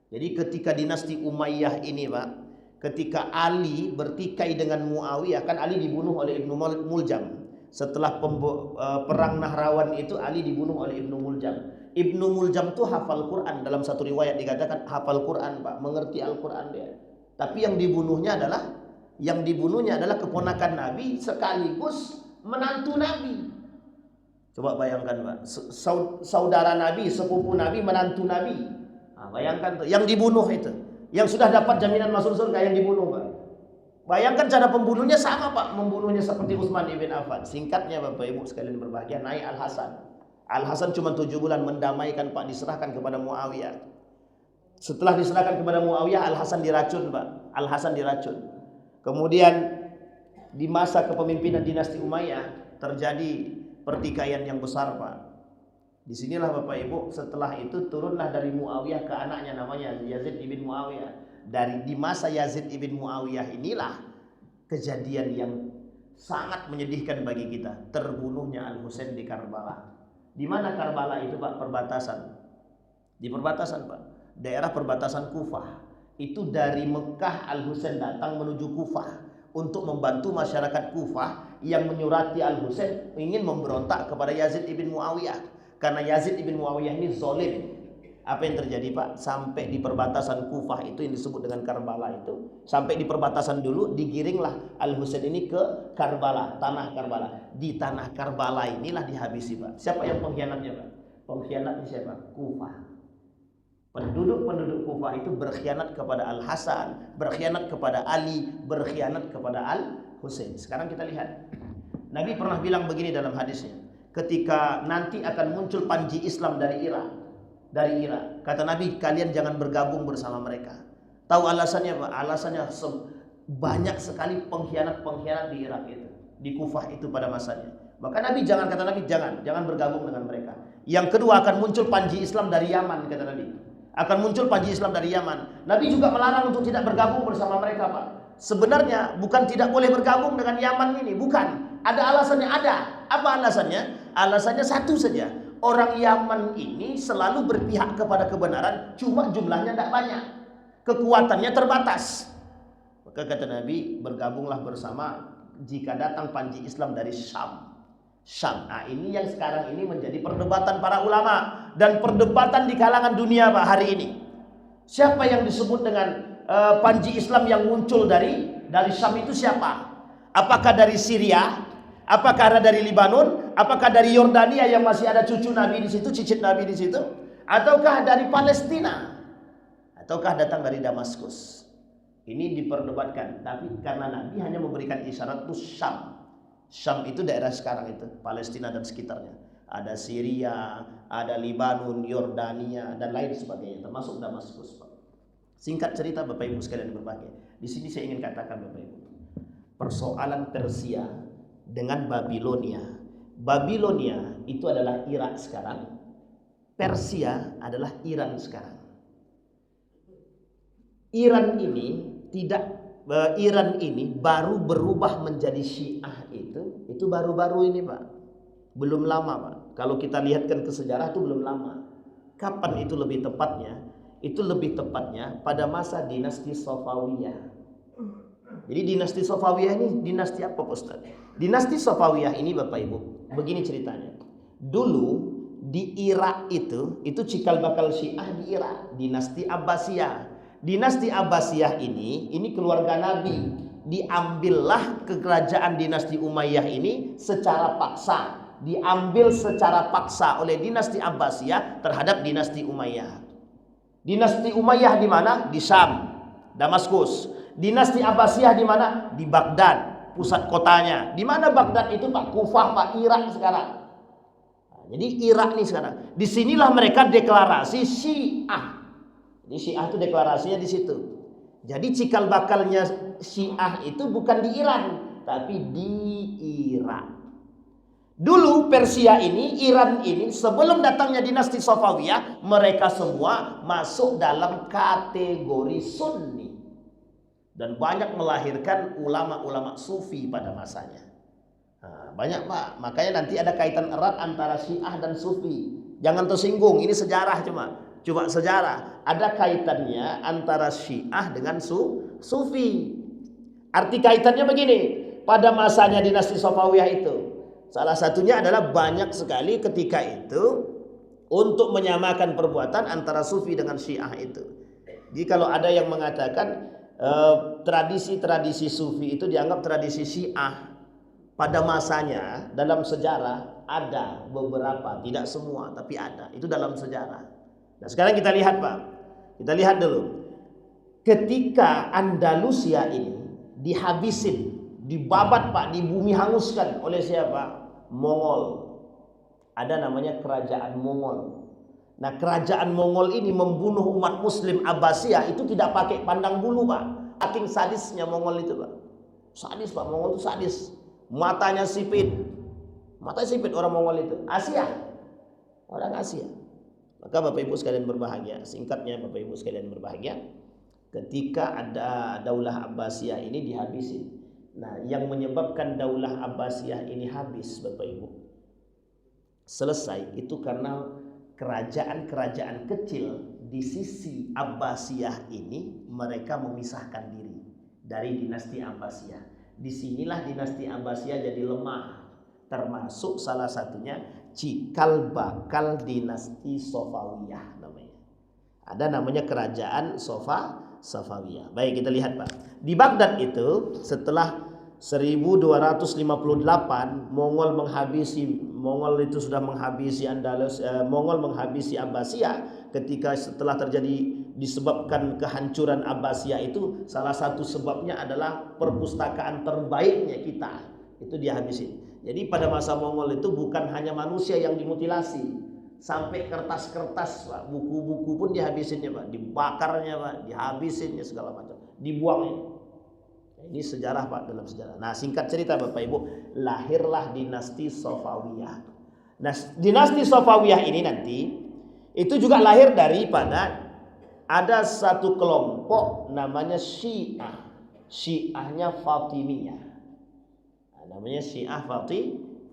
Jadi ketika dinasti Umayyah ini Pak, ketika Ali bertikai dengan Muawiyah, kan Ali dibunuh oleh Ibnu Muljam. Setelah perang Nahrawan itu Ali dibunuh oleh Ibnu Muljam. Ibnu Muljam itu hafal Quran, dalam satu riwayat dikatakan hafal Quran Pak, mengerti Al-Quran dia. Tapi yang dibunuhnya adalah keponakan Nabi sekaligus menantu Nabi. Coba bayangkan Pak, saudara Nabi, sepupu Nabi, menantu Nabi. Nah, bayangkan tuh, yang dibunuh itu, yang sudah dapat jaminan masuk surga yang dibunuh Pak. Bayangkan cara pembunuhnya sama Pak, membunuhnya seperti Utsman ibn Affan. Singkatnya Bapak Ibu sekalian berbahagia, naik Al-Hasan. Al-Hasan cuma 7 bulan mendamaikan Pak, diserahkan kepada Muawiyah. Setelah diserahkan kepada Muawiyah, Al-Hasan diracun Pak. Al-Hasan diracun. Kemudian di masa kepemimpinan dinasti Umayyah terjadi pertikaian yang besar Pak. Disinilah Bapak Ibu, setelah itu turunlah dari Muawiyah ke anaknya namanya Yazid ibn Muawiyah. Di masa Yazid ibn Muawiyah inilah kejadian yang sangat menyedihkan bagi kita, terbunuhnya Al-Husain di Karbala. Di mana Karbala itu Pak? Perbatasan. Di perbatasan Pak, daerah perbatasan Kufah. Itu dari Mekah Al-Husain datang menuju Kufah untuk membantu masyarakat Kufah yang menyurati Al-Husain ingin memberontak kepada Yazid ibn Muawiyah. Karena Yazid ibn Muawiyah ini zalim. Apa yang terjadi Pak? Sampai di perbatasan Kufah itu yang disebut dengan Karbala itu, sampai di perbatasan dulu digiringlah Al-Husain ini ke Karbala, tanah Karbala. Di tanah Karbala inilah dihabisi Pak. Siapa yang pengkhianatnya Pak? Pengkhianatnya siapa? Kufah. Penduduk-penduduk Kufah itu berkhianat kepada Al-Hasan, berkhianat kepada Ali, berkhianat kepada Al-Husain. Sekarang kita lihat, Nabi pernah bilang begini dalam hadisnya, ketika nanti akan muncul panji Islam dari Irak, dari Irak. Kata Nabi, kalian jangan bergabung bersama mereka. Tahu alasannya Pak? Alasannya banyak sekali pengkhianat-pengkhianat di Irak itu, di Kufah itu pada masanya. Maka Nabi kata Nabi jangan bergabung dengan mereka. Yang kedua, akan muncul panji Islam dari Yaman, kata Nabi. Akan muncul panji Islam dari Yaman. Nabi juga melarang untuk tidak bergabung bersama mereka, Pak. Sebenarnya bukan tidak boleh bergabung dengan Yaman ini, bukan. Ada alasannya, ada. Apa alasannya? Alasannya satu saja. Orang Yaman ini selalu berpihak kepada kebenaran, cuma jumlahnya tidak banyak. Kekuatannya terbatas. Maka kata Nabi, bergabunglah bersama jika datang panji Islam dari Syam. Nah, ini yang sekarang ini menjadi perdebatan para ulama dan perdebatan di kalangan dunia Pak hari ini. Siapa yang disebut dengan panji Islam yang muncul dari Syam itu siapa? Apakah dari Syria? Apakah dari Libanon? Apakah dari Yordania yang masih ada cucu Nabi di situ, cicit Nabi di situ? Ataukah dari Palestina? Ataukah datang dari Damaskus? Ini diperdebatkan, tapi karena Nabi hanya memberikan isyarat itu Syam. Syam itu daerah sekarang itu, Palestina dan sekitarnya. Ada Syria, ada Libanon, Yordania dan lain sebagainya, termasuk Damaskus, Pak. Singkat cerita Bapak Ibu sekalian berbahagia. Di sini saya ingin katakan Bapak Ibu, persoalan Persia dengan Babilonia. Babilonia itu adalah Irak sekarang. Persia adalah Iran sekarang. Iran ini baru berubah menjadi Syiah itu baru-baru ini Pak. Belum lama Pak. Kalau kita lihatkan ke sejarah itu belum lama. Kapan itu lebih tepatnya? Itu lebih tepatnya pada masa dinasti Safawiyah. Jadi dinasti Safawiyah ini dinasti apa Pak Ustaz? Dinasti Safawiyah ini Bapak Ibu, begini ceritanya. Dulu di Irak itu cikal bakal Syiah di Irak, dinasti Abbasiyah. Dinasti Abbasiyah ini keluarga Nabi. Diambillah kerajaan dinasti Umayyah ini secara paksa. Diambil secara paksa oleh dinasti Abbasiyah terhadap dinasti Umayyah. Dinasti Umayyah di mana? Di Syam, Damaskus. Dinasti Abbasiyah di mana? Di Baghdad, pusat kotanya. Di mana Baghdad itu Pak? Kufah Pak, Irak sekarang. Jadi Irak nih sekarang. Disinilah mereka deklarasi Syiah. Jadi Syiah itu deklarasinya di situ. Jadi cikal bakalnya Syiah itu bukan di Iran, tapi di Irak. Dulu Persia ini, Iran ini, sebelum datangnya dinasti Safawiyah, mereka semua masuk dalam kategori Sunni. Dan banyak melahirkan ulama-ulama Sufi pada masanya. Nah, banyak Pak, makanya nanti ada kaitan erat antara Syiah dan Sufi. Jangan tersinggung, ini sejarah cuma sejarah. Ada kaitannya antara Syiah dengan Sufi. Arti kaitannya begini, pada masanya dinasti Safawiyah itu, salah satunya adalah banyak sekali ketika itu untuk menyamakan perbuatan antara Sufi dengan Syiah itu. Jadi kalau ada yang mengatakan tradisi-tradisi Sufi itu dianggap tradisi Syiah, pada masanya dalam sejarah ada beberapa, tidak semua tapi ada, itu dalam sejarah. Nah sekarang kita lihat Pak, kita lihat dulu. Ketika Andalusia ini dihabisin, dibabat Pak, di bumi hanguskan oleh siapa? Mongol. Ada namanya kerajaan Mongol. Nah kerajaan Mongol ini membunuh umat muslim Abbasiyah itu tidak pakai pandang bulu Pak. Saking sadisnya Mongol itu Pak. Sadis Pak, Mongol itu sadis. Matanya sipit. Matanya sipit orang Mongol itu. Asia. Orang Asia. Maka Bapak Ibu sekalian berbahagia, singkatnya Bapak Ibu sekalian berbahagia, ketika ada Daulah Abbasiyah ini dihabisin. Nah, yang menyebabkan Daulah Abbasiyah ini habis Bapak Ibu, selesai itu karena kerajaan-kerajaan kecil di sisi Abbasiyah ini mereka memisahkan diri dari dinasti Abbasiyah. Disinilah dinasti Abbasiyah jadi lemah, termasuk salah satunya cikal bakal dinasti Safawiyah namanya. Ada namanya kerajaan Safawiyah. Baik, kita lihat Pak. Di Baghdad itu setelah 1258 Mongol itu sudah menghabisi Mongol menghabisi Abbasiyah. Ketika setelah terjadi disebabkan kehancuran Abbasiyah itu, salah satu sebabnya adalah perpustakaan terbaiknya kita itu dihabisin. Jadi pada masa Mongol itu bukan hanya manusia yang dimutilasi, Sampai kertas-kertas, Pak, buku-buku pun dihabisinnya, Pak, dibakarnya, Pak, dihabisinnya segala macam, dibuangnya. Ini sejarah, Pak, dalam sejarah. Nah, singkat cerita Bapak Ibu, lahirlah dinasti Safawiyah. Nah, dinasti Safawiyah ini nanti itu juga lahir daripada ada satu kelompok namanya Syiah. Syiahnya Fatimiyah. Nah, namanya Syiah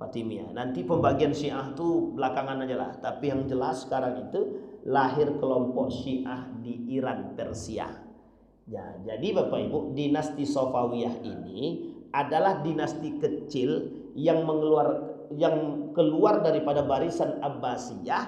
Fatimiyah. Nanti pembagian Syiah itu belakangan aja lah. Tapi yang jelas sekarang itu lahir kelompok Syiah di Iran, Persia. Ya, jadi Bapak Ibu, dinasti Safawiyah ini adalah dinasti kecil yang keluar daripada barisan Abbasiyah,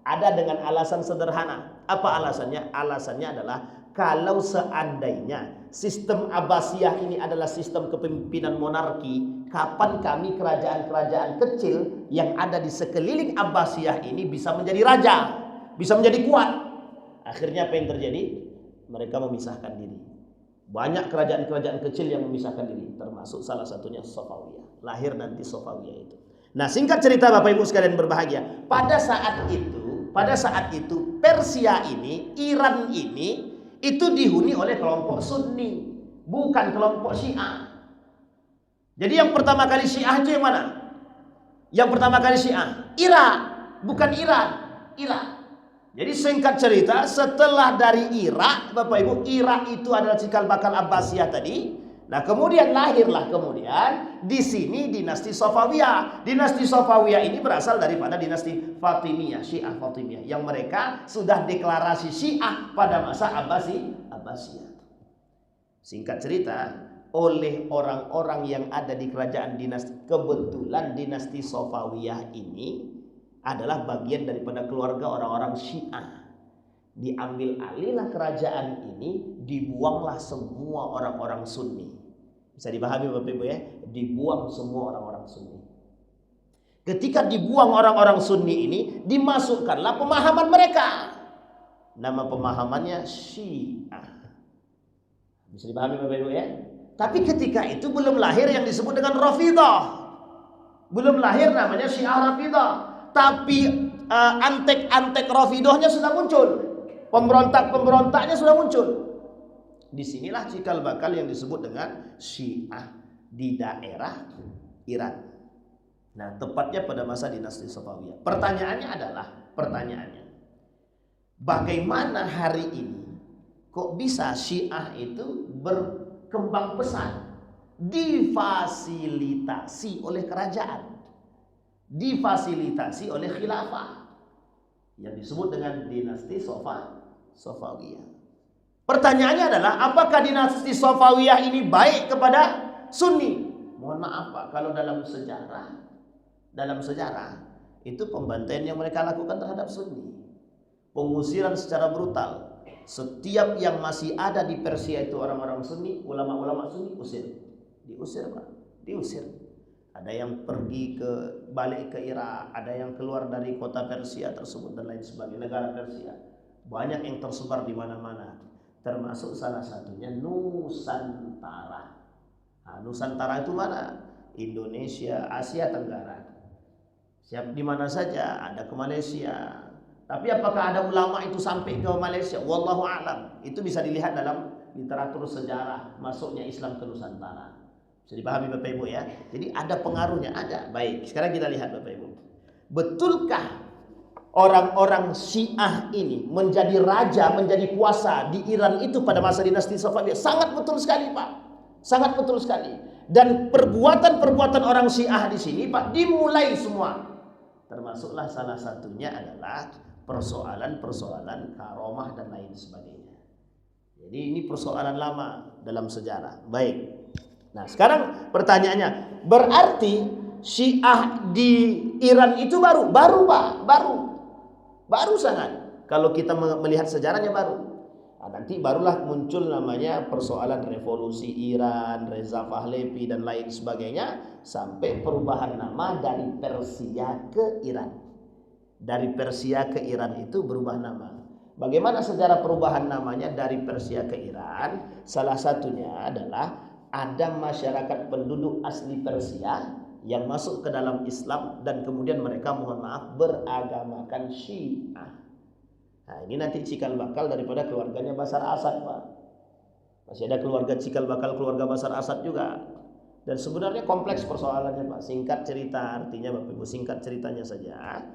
ada dengan alasan sederhana. Apa alasannya? Alasannya adalah kalau seandainya sistem Abbasiyah ini adalah sistem kepemimpinan monarki, kapan kami kerajaan-kerajaan kecil yang ada di sekeliling Abbasiyah ini bisa menjadi raja, bisa menjadi kuat? Akhirnya apa yang terjadi? Mereka memisahkan diri. Banyak kerajaan-kerajaan kecil yang memisahkan diri, termasuk salah satunya Safawiyah. Lahir nanti Safawiyah itu. Nah, singkat cerita Bapak Ibu sekalian berbahagia, pada saat itu Persia ini, Iran ini itu dihuni oleh kelompok Sunni, bukan kelompok Syiah. Jadi yang pertama kali Syiah itu yang mana? Yang pertama kali Syiah Irak, bukan Iran, Irak. Jadi singkat cerita, setelah dari Irak, Bapak Ibu, Irak itu adalah cikal bakal Abbasiyah tadi. Nah, kemudian lahirlah di sini dinasti Safawiyah. Dinasti Safawiyah ini berasal daripada dinasti Fatimiyah, Syiah Fatimiyah, yang mereka sudah deklarasi Syiah pada masa Abbasiyah. Singkat cerita, oleh orang-orang yang ada di kerajaan dinasti, kebetulan dinasti Safawiyah ini adalah bagian daripada keluarga orang-orang Syiah. Diambil alihlah kerajaan ini, dibuanglah semua orang-orang Sunni. Bisa dipahami Bapak Ibu ya? Dibuang semua orang-orang Sunni. Ketika dibuang orang-orang Sunni ini, dimasukkanlah pemahaman mereka. Nama pemahamannya Syiah. Bisa dipahami Bapak Ibu ya? Tapi ketika itu belum lahir yang disebut dengan Rafidah. Belum lahir namanya Syiah Rafidah. Tapi antek-antek Rafidahnya sudah muncul. Pemberontak-pemberontaknya sudah muncul. Disinilah cikal bakal yang disebut dengan Syiah di daerah Iran. Nah, tepatnya pada masa dinasti Safawiyah. Pertanyaannya, bagaimana hari ini kok bisa Syiah itu berkembang pesat, difasilitasi oleh kerajaan, difasilitasi oleh khilafah yang disebut dengan dinasti Safawiyah. Pertanyaannya adalah, apakah dinasti Safawiyah ini baik kepada Sunni? Mohon maaf Pak, kalau dalam sejarah itu pembantaian yang mereka lakukan terhadap Sunni, pengusiran secara brutal. Setiap yang masih ada di Persia itu orang-orang Sunni, ulama-ulama Sunni diusir Pak, diusir. Ada yang balik ke Irak, ada yang keluar dari kota Persia tersebut dan lain sebagainya, negara Persia. Banyak yang tersebar di mana-mana, termasuk salah satunya Nusantara. Nah, Nusantara itu mana? Indonesia, Asia Tenggara. Siap di mana saja, ada ke Malaysia. Tapi apakah ada ulama itu sampai ke Malaysia? Wallahu a'lam. Itu bisa dilihat dalam literatur sejarah masuknya Islam ke Nusantara. Bisa dipahami Bapak Ibu ya. Jadi ada pengaruhnya, ada. Baik, sekarang kita lihat Bapak Ibu. Betulkah orang-orang Syiah ini menjadi raja, menjadi kuasa di Iran itu pada masa dinasti Safawiyah? Sangat betul sekali Pak. Sangat betul sekali. Dan perbuatan-perbuatan orang Syiah di sini Pak dimulai semua. Termasuklah salah satunya adalah persoalan-persoalan karomah dan lain sebagainya. Jadi ini persoalan lama dalam sejarah. Baik. Nah, sekarang pertanyaannya, berarti Syiah di Iran itu baru Pak, baru sangat. Kalau kita melihat sejarahnya baru. Nah, nanti barulah muncul namanya persoalan revolusi Iran, Reza Pahlavi dan lain sebagainya, sampai perubahan nama dari Persia ke Iran. Dari Persia ke Iran itu berubah nama. Bagaimana sejarah perubahan namanya dari Persia ke Iran? Salah satunya adalah ada masyarakat penduduk asli Persia yang masuk ke dalam Islam dan kemudian mereka mohon maaf beragamakan Syiah. Nah, ini nanti cikal bakal daripada keluarganya Bashar Assad, Pak. Masih ada keluarga cikal bakal keluarga Bashar Assad juga. Dan sebenarnya kompleks persoalannya, Pak. Singkat cerita, artinya Bapak Ibu, singkat ceritanya saja.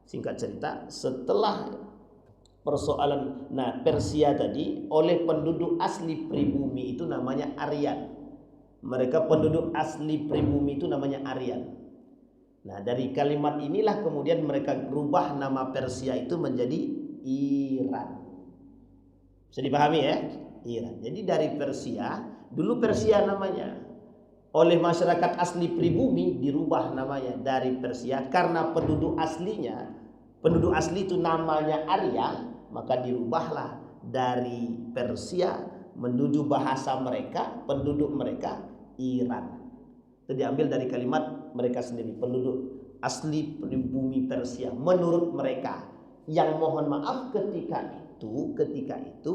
Singkat cerita, setelah persoalan Persia tadi oleh penduduk asli pribumi itu namanya Aryan. Mereka penduduk asli pribumi itu namanya Aryan. Nah, dari kalimat inilah kemudian mereka berubah nama Persia itu menjadi Iran. Bisa dipahami ya? Iran. Jadi dari Persia, dulu Persia namanya. Oleh masyarakat asli pribumi dirubah namanya dari Persia karena penduduk asli itu namanya Arya, maka dirubahlah dari Persia menuju bahasa mereka, penduduk mereka Iran. Itu diambil dari kalimat mereka sendiri, penduduk asli pribumi Persia menurut mereka, yang mohon maaf ketika itu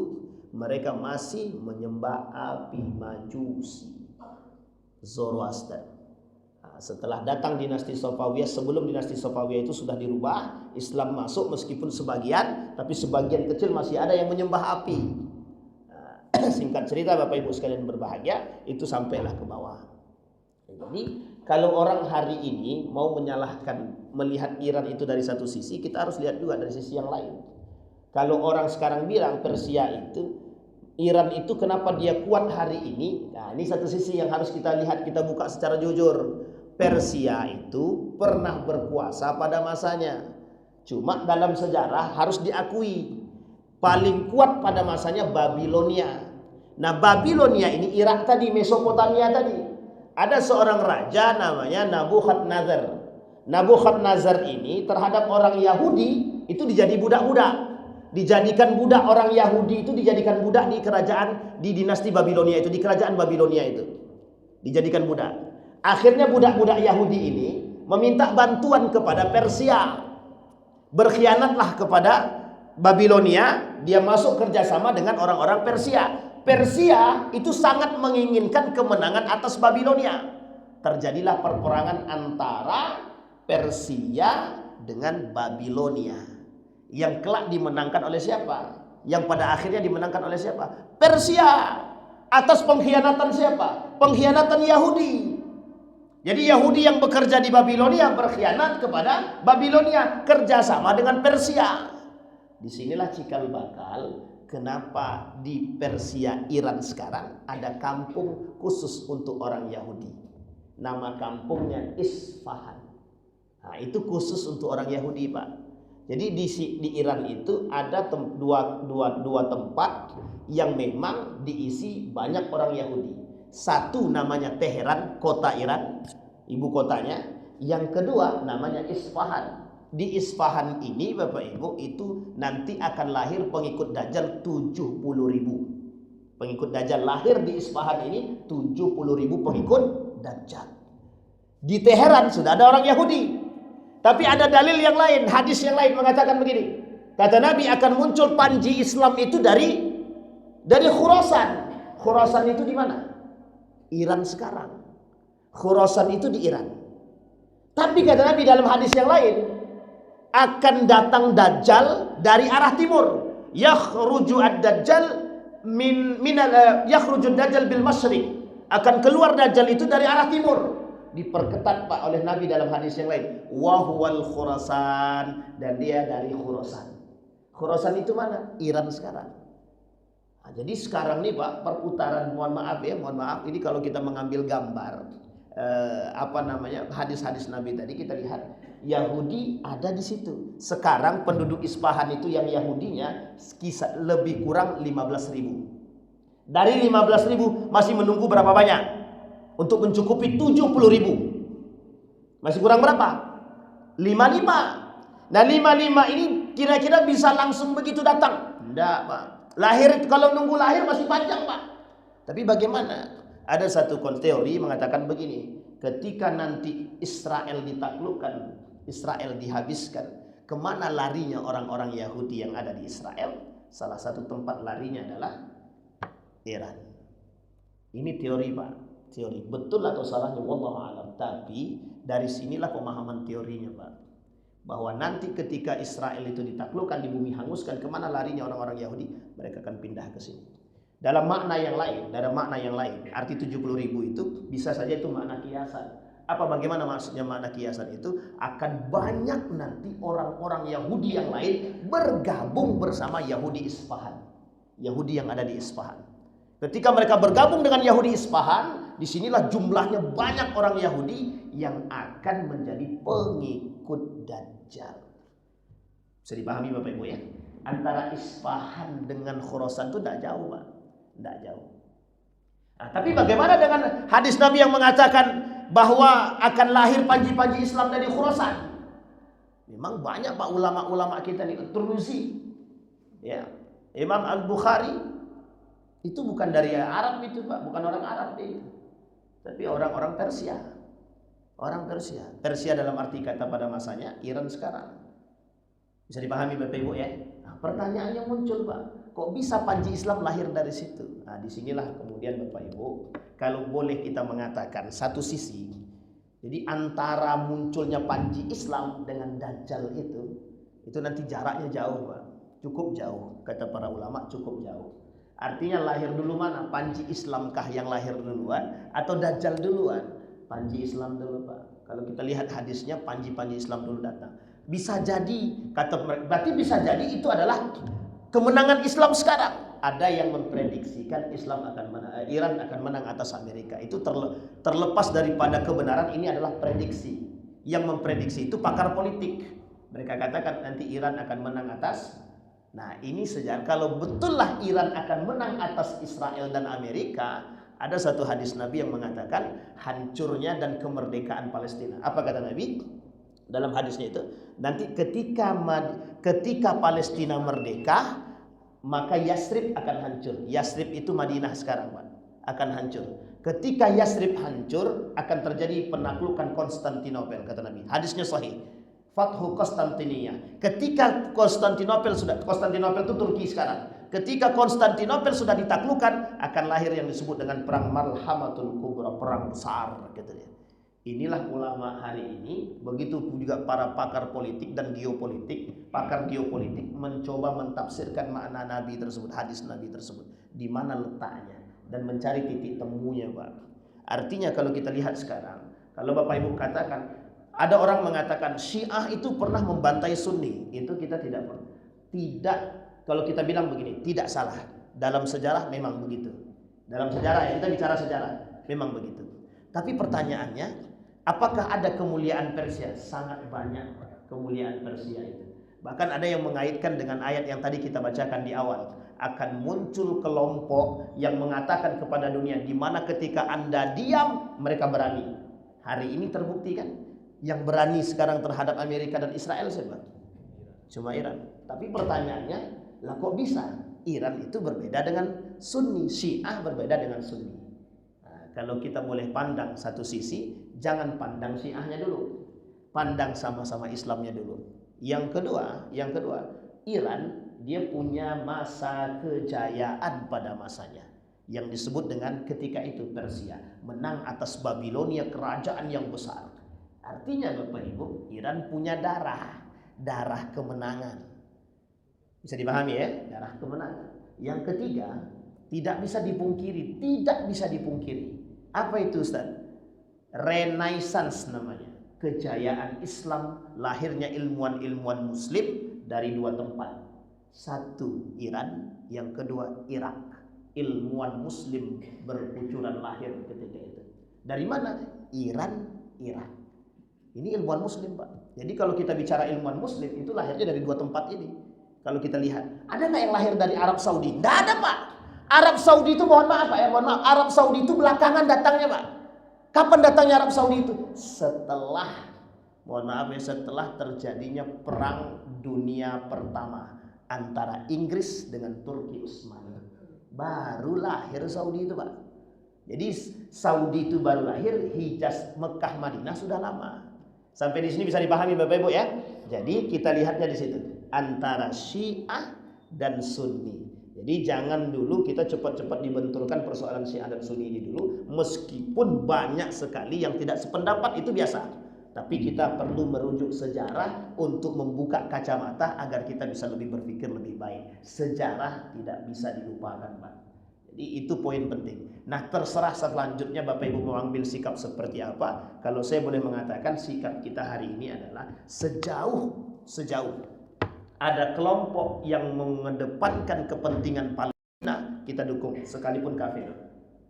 mereka masih menyembah api Majusi, Zoroaster. Nah, setelah datang dinasti Safawiyah, sebelum dinasti Safawiyah itu sudah dirubah, Islam masuk meskipun sebagian, tapi sebagian kecil masih ada yang menyembah api. Nah, singkat cerita Bapak Ibu sekalian berbahagia, itu sampailah ke bawah. Jadi kalau orang hari ini mau melihat Iran itu dari satu sisi, kita harus lihat juga dari sisi yang lain. Kalau orang sekarang bilang Persia itu, Iran itu kenapa dia kuat hari ini? Nah, ini satu sisi yang harus kita lihat, kita buka secara jujur. Persia itu pernah berkuasa pada masanya. Cuma dalam sejarah harus diakui, paling kuat pada masanya Babilonia. Nah, Babilonia ini Irak tadi, Mesopotamia tadi. Ada seorang raja namanya Nabukadnezar. Nabukadnezar ini terhadap orang Yahudi itu dijadi budak-budak. Dijadikan budak orang Yahudi itu, dijadikan budak di kerajaan, di dinasti Babilonia itu, di kerajaan Babilonia itu dijadikan budak. Akhirnya budak-budak Yahudi ini meminta bantuan kepada Persia, berkhianatlah kepada Babilonia, dia masuk kerjasama dengan orang-orang Persia. Persia itu sangat menginginkan kemenangan atas Babilonia. Terjadilah perperangan antara Persia dengan Babilonia, yang kelak dimenangkan oleh siapa? Yang pada akhirnya dimenangkan oleh siapa? Persia. Atas pengkhianatan siapa? Pengkhianatan Yahudi. Jadi Yahudi yang bekerja di Babilonia berkhianat kepada Babilonia, kerjasama dengan Persia. Disinilah cikal bakal kenapa di Persia Iran sekarang ada kampung khusus untuk orang Yahudi. Nama kampungnya Isfahan. Nah, itu khusus untuk orang Yahudi, Pak. Jadi di Iran itu ada dua tempat yang memang diisi banyak orang Yahudi. Satu namanya Teheran, kota Iran, ibu kotanya. Yang kedua namanya Isfahan. Di Isfahan ini Bapak Ibu itu nanti akan lahir pengikut Dajjal 70.000. Pengikut Dajjal lahir di Isfahan ini 70.000 pengikut Dajjal. Di Teheran sudah ada orang Yahudi. Tapi ada dalil yang lain, hadis yang lain mengatakan begini. Kata Nabi akan muncul panji Islam itu dari Khurasan. Khurasan itu di mana? Iran sekarang. Khurasan itu di Iran. Tapi kata Nabi dalam hadis yang lain, akan datang Dajjal dari arah timur. Yakhruju ad-Dajjal yakhruju ad-Dajjal bil masyriq. Akan keluar Dajjal itu dari arah timur. Diperketat Pak oleh Nabi dalam hadis yang lain, wahwal Khurasan, dan dia dari Khurasan. Khurasan itu mana? Iran sekarang. Nah, jadi sekarang nih Pak, perputaran, mohon maaf, ini kalau kita mengambil gambar hadis-hadis Nabi tadi, kita lihat Yahudi ada di situ. Sekarang penduduk Isfahan itu yang Yahudinya lebih kurang 15.000. Dari 15.000 masih menunggu berapa banyak? Untuk mencukupi 70.000. Masih kurang berapa? 55. Nah 55 ini kira-kira bisa langsung begitu datang? Tidak Pak. Kalau nunggu lahir masih panjang Pak. Tapi bagaimana? Ada satu teori mengatakan begini. Ketika nanti Israel ditaklukkan, Israel dihabiskan, kemana larinya orang-orang Yahudi yang ada di Israel? Salah satu tempat larinya adalah Iran. Ini teori Pak. teori. Betul atau salahnya wallahu alam. Tapi dari sinilah pemahaman teorinya, Pak. Bahwa nanti ketika Israel itu ditaklukkan, di bumi hanguskan, kemana larinya orang-orang Yahudi? Mereka akan pindah ke sini. Dalam makna yang lain, arti 70.000 itu bisa saja itu makna kiasan. Apa bagaimana maksudnya makna kiasan itu? Akan banyak nanti orang-orang Yahudi yang lain bergabung bersama Yahudi Isfahan. Yahudi yang ada di Isfahan. Ketika mereka bergabung dengan Yahudi Isfahan, disinilah jumlahnya banyak orang Yahudi yang akan menjadi pengikut Dajjal. Bisa dipahami Bapak Ibu ya? Antara Isfahan dengan Khurasan itu tidak jauh, Pak. Tidak jauh. Nah, tapi bagaimana dengan hadis Nabi yang mengatakan bahwa akan lahir panji-panji Islam dari Khurasan? Memang banyak Pak ulama-ulama kita nih, Turmuzi, ya, Imam Al-Bukhari itu bukan dari Arab itu Pak, bukan orang Arab dia itu, tapi orang-orang Persia. Orang Persia. Persia dalam arti kata pada masanya Iran sekarang. Bisa dipahami Bapak Ibu ya? Nah, pertanyaannya muncul Pak, kok bisa panji Islam lahir dari situ? Nah, disinilah kemudian Bapak Ibu, kalau boleh kita mengatakan satu sisi, jadi antara munculnya panji Islam dengan Dajjal itu nanti jaraknya jauh Pak, cukup jauh, kata para ulama cukup jauh. Artinya lahir dulu mana? Panji Islamkah yang lahir duluan atau Dajjal duluan? Panji Islam dulu Pak. Kalau kita lihat hadisnya, panji-panji Islam dulu datang. Bisa jadi, kata mereka, berarti bisa jadi itu adalah kemenangan Islam sekarang. Ada yang memprediksikan Islam akan menang, Iran akan menang atas Amerika. Itu terlepas daripada kebenaran, ini adalah prediksi. Yang memprediksi itu pakar politik. Mereka katakan nanti Iran akan menang atas. Nah ini sejarah. Kalau betullah Iran akan menang atas Israel dan Amerika, ada satu hadis Nabi yang mengatakan hancurnya dan kemerdekaan Palestina. Apa kata Nabi? Dalam hadisnya itu, nanti ketika Palestina merdeka, maka Yasrib akan hancur. Yasrib itu Madinah sekarang Pak, akan hancur. Ketika Yasrib hancur, akan terjadi penaklukan Konstantinopel, kata Nabi. Hadisnya sahih. Fathu Konstantinia. Ketika Konstantinopel itu Turki sekarang. Ketika Konstantinopel sudah ditaklukkan, akan lahir yang disebut dengan perang Malhamatul Kubra, perang besar, gitu ya. Inilah ulama hari ini, begitu juga para pakar politik dan geopolitik, pakar geopolitik mencoba mentafsirkan makna Nabi tersebut, hadis Nabi tersebut, di mana letaknya dan mencari titik temunya, Pak. Artinya kalau kita lihat sekarang, kalau Bapak Ibu katakan, ada orang mengatakan Syiah itu pernah membantai Sunni, itu kita tidak pernah. Tidak, kalau kita bilang begini, tidak salah. Dalam sejarah memang begitu. Dalam sejarah ya, kita bicara sejarah, memang begitu. Tapi pertanyaannya, apakah ada kemuliaan Persia? Sangat banyak kemuliaan Persia itu. Bahkan ada yang mengaitkan dengan ayat yang tadi kita bacakan di awal. Akan muncul kelompok yang mengatakan kepada dunia, di mana ketika Anda diam, mereka berani. Hari ini terbukti kan? Yang berani sekarang terhadap Amerika dan Israel siapa? Cuma Iran. Tapi pertanyaannya, lah kok bisa? Iran itu berbeda dengan Sunni, Syiah berbeda dengan Sunni. Nah, kalau kita boleh pandang satu sisi, jangan pandang Syiahnya dulu, pandang sama-sama Islamnya dulu. Yang kedua, Iran dia punya masa kejayaan pada masanya, yang disebut dengan ketika itu Persia menang atas Babilonia, kerajaan yang besar. Artinya Bapak Ibu, Iran punya darah kemenangan. Bisa dipahami ya, darah kemenangan. Yang ketiga, tidak bisa dipungkiri. Apa itu Ustaz? Renaissance namanya. Kejayaan Islam, lahirnya ilmuwan-ilmuwan muslim dari dua tempat. Satu Iran, yang kedua Irak. Ilmuwan muslim berkucuran lahir ketika itu. Dari mana? Iran, Irak. Ini ilmuwan muslim Pak. Jadi kalau kita bicara ilmuwan muslim, itu lahirnya dari dua tempat ini. Kalau kita lihat, ada nggak yang lahir dari Arab Saudi? Nggak ada Pak. Arab Saudi itu mohon maaf Pak ya, mohon maaf. Arab Saudi itu belakangan datangnya Pak. Kapan datangnya Arab Saudi itu? Setelah, mohon maaf ya, setelah terjadinya perang dunia pertama antara Inggris dengan Turki Utsmani. Baru lahir Saudi itu Pak. Jadi Saudi itu baru lahir, Hijaz, Mekah, Madinah sudah lama. Sampai di sini bisa dipahami Bapak Ibu ya. Jadi kita lihatnya di situ antara Syiah dan Sunni. Jadi jangan dulu kita cepat-cepat dibenturkan persoalan Syiah dan Sunni ini dulu, meskipun banyak sekali yang tidak sependapat, itu biasa. Tapi kita perlu merujuk sejarah untuk membuka kacamata agar kita bisa lebih berpikir lebih baik. Sejarah tidak bisa dilupakan, Pak. Jadi itu poin penting. Nah, terserah selanjutnya Bapak Ibu mau ambil sikap seperti apa. Kalau saya boleh mengatakan sikap kita hari ini adalah sejauh ada kelompok yang mengedepankan kepentingan Palestina, kita dukung, sekalipun kafir,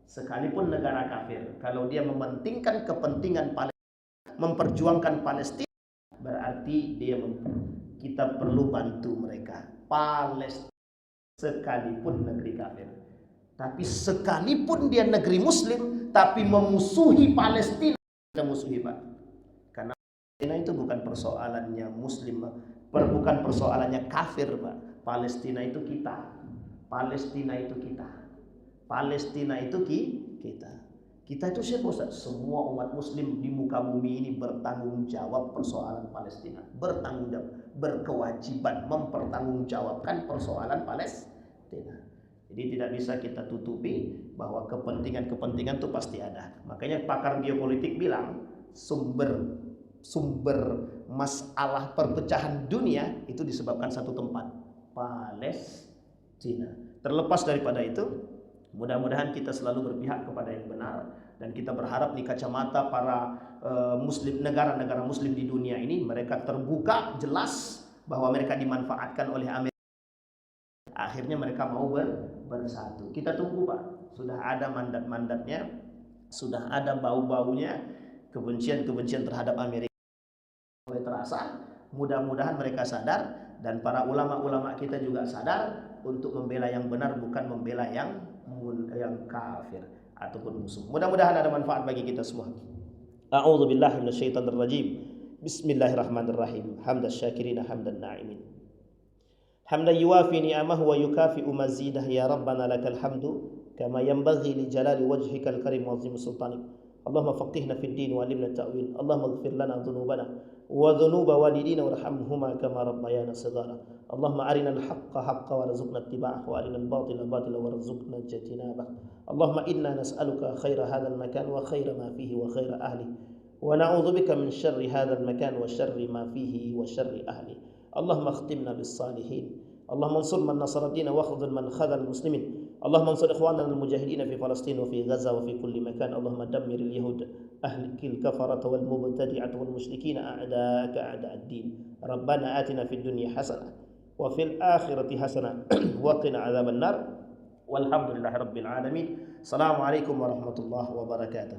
sekalipun negara kafir. Kalau dia mementingkan kepentingan Palestina, memperjuangkan Palestina, berarti kita perlu bantu mereka. Palestina sekalipun negeri kafir. Tapi sekalipun dia negeri muslim, tapi memusuhi Palestina, kita musuhi, Pak. Karena Palestina itu bukan persoalannya muslim, bukan persoalannya kafir, Pak. Palestina itu kita. Palestina itu kita. Palestina itu kita. Kita itu siapa, Ustaz? Semua umat muslim di muka bumi ini bertanggung jawab persoalan Palestina. Bertanggung jawab, berkewajiban mempertanggungjawabkan persoalan Palestina. Jadi tidak bisa kita tutupi bahwa kepentingan-kepentingan itu pasti ada. Makanya pakar geopolitik bilang sumber masalah perpecahan dunia itu disebabkan satu tempat, Palestina. Terlepas daripada itu, mudah-mudahan kita selalu berpihak kepada yang benar, dan kita berharap nih kacamata para muslim, negara-negara muslim di dunia ini, mereka terbuka jelas bahwa mereka dimanfaatkan oleh Amerika. Akhirnya mereka mau bersatu. Kita tunggu, Pak. Sudah ada mandat-mandatnya, sudah ada bau-baunya, kebencian-kebencian terhadap Amerika mulai terasa. Mudah-mudahan mereka sadar, dan para ulama-ulama kita juga sadar untuk membela yang benar, bukan membela yang kafir ataupun musuh. Mudah-mudahan ada manfaat bagi kita semua. A'udzubillahi minasyaitonirrajim. Bismillahirrahmanirrahim. Hamdas syakirina hamdan na'imin. Hamdan yuwafi ni'amahu wa yukafi'u mazidah, ya Rabbana lakal hamdu kama yanbaghi li jalali wajhikal karim wa azim sultanik. Allahumma faqihna fid din wa alimna ta'wil. Allahumma ighfir lana dhunubana wa dhunuba walidina warhamhuma kama rabbayana shighara. Allahumma arina al-haqqa haqqan warzuqna ittiba'ahu wa arina al-batila batila warzuqna ijtinabah. Allahumma inna nas'aluka khaira hadzal makan wa khaira ma fihi wa khaira ahli, wa na'udzubika min syarri hadzal makan wa syarri ma fihi wa syarri ahli. Allahumma akhtimna bis salihin. Allahumma ansur man nasara dina wa khudhul man khadhal muslimin. Allahumma ansur ikhwanana al-mujahidin fi Palestin wa fi Gaza wa fi kulli makan. Allahumma dammiril yahud ahlikil kafarata wal mubtadi'ata wal musyrikin a'da'aka a'da'ad din. Rabbana atina fid dunya hasanah wa fil akhirati hasanah wa qina adzaban nar. Walhamdulillahi rabbil alamin. Assalamualaikum warahmatullahi wabarakatuh.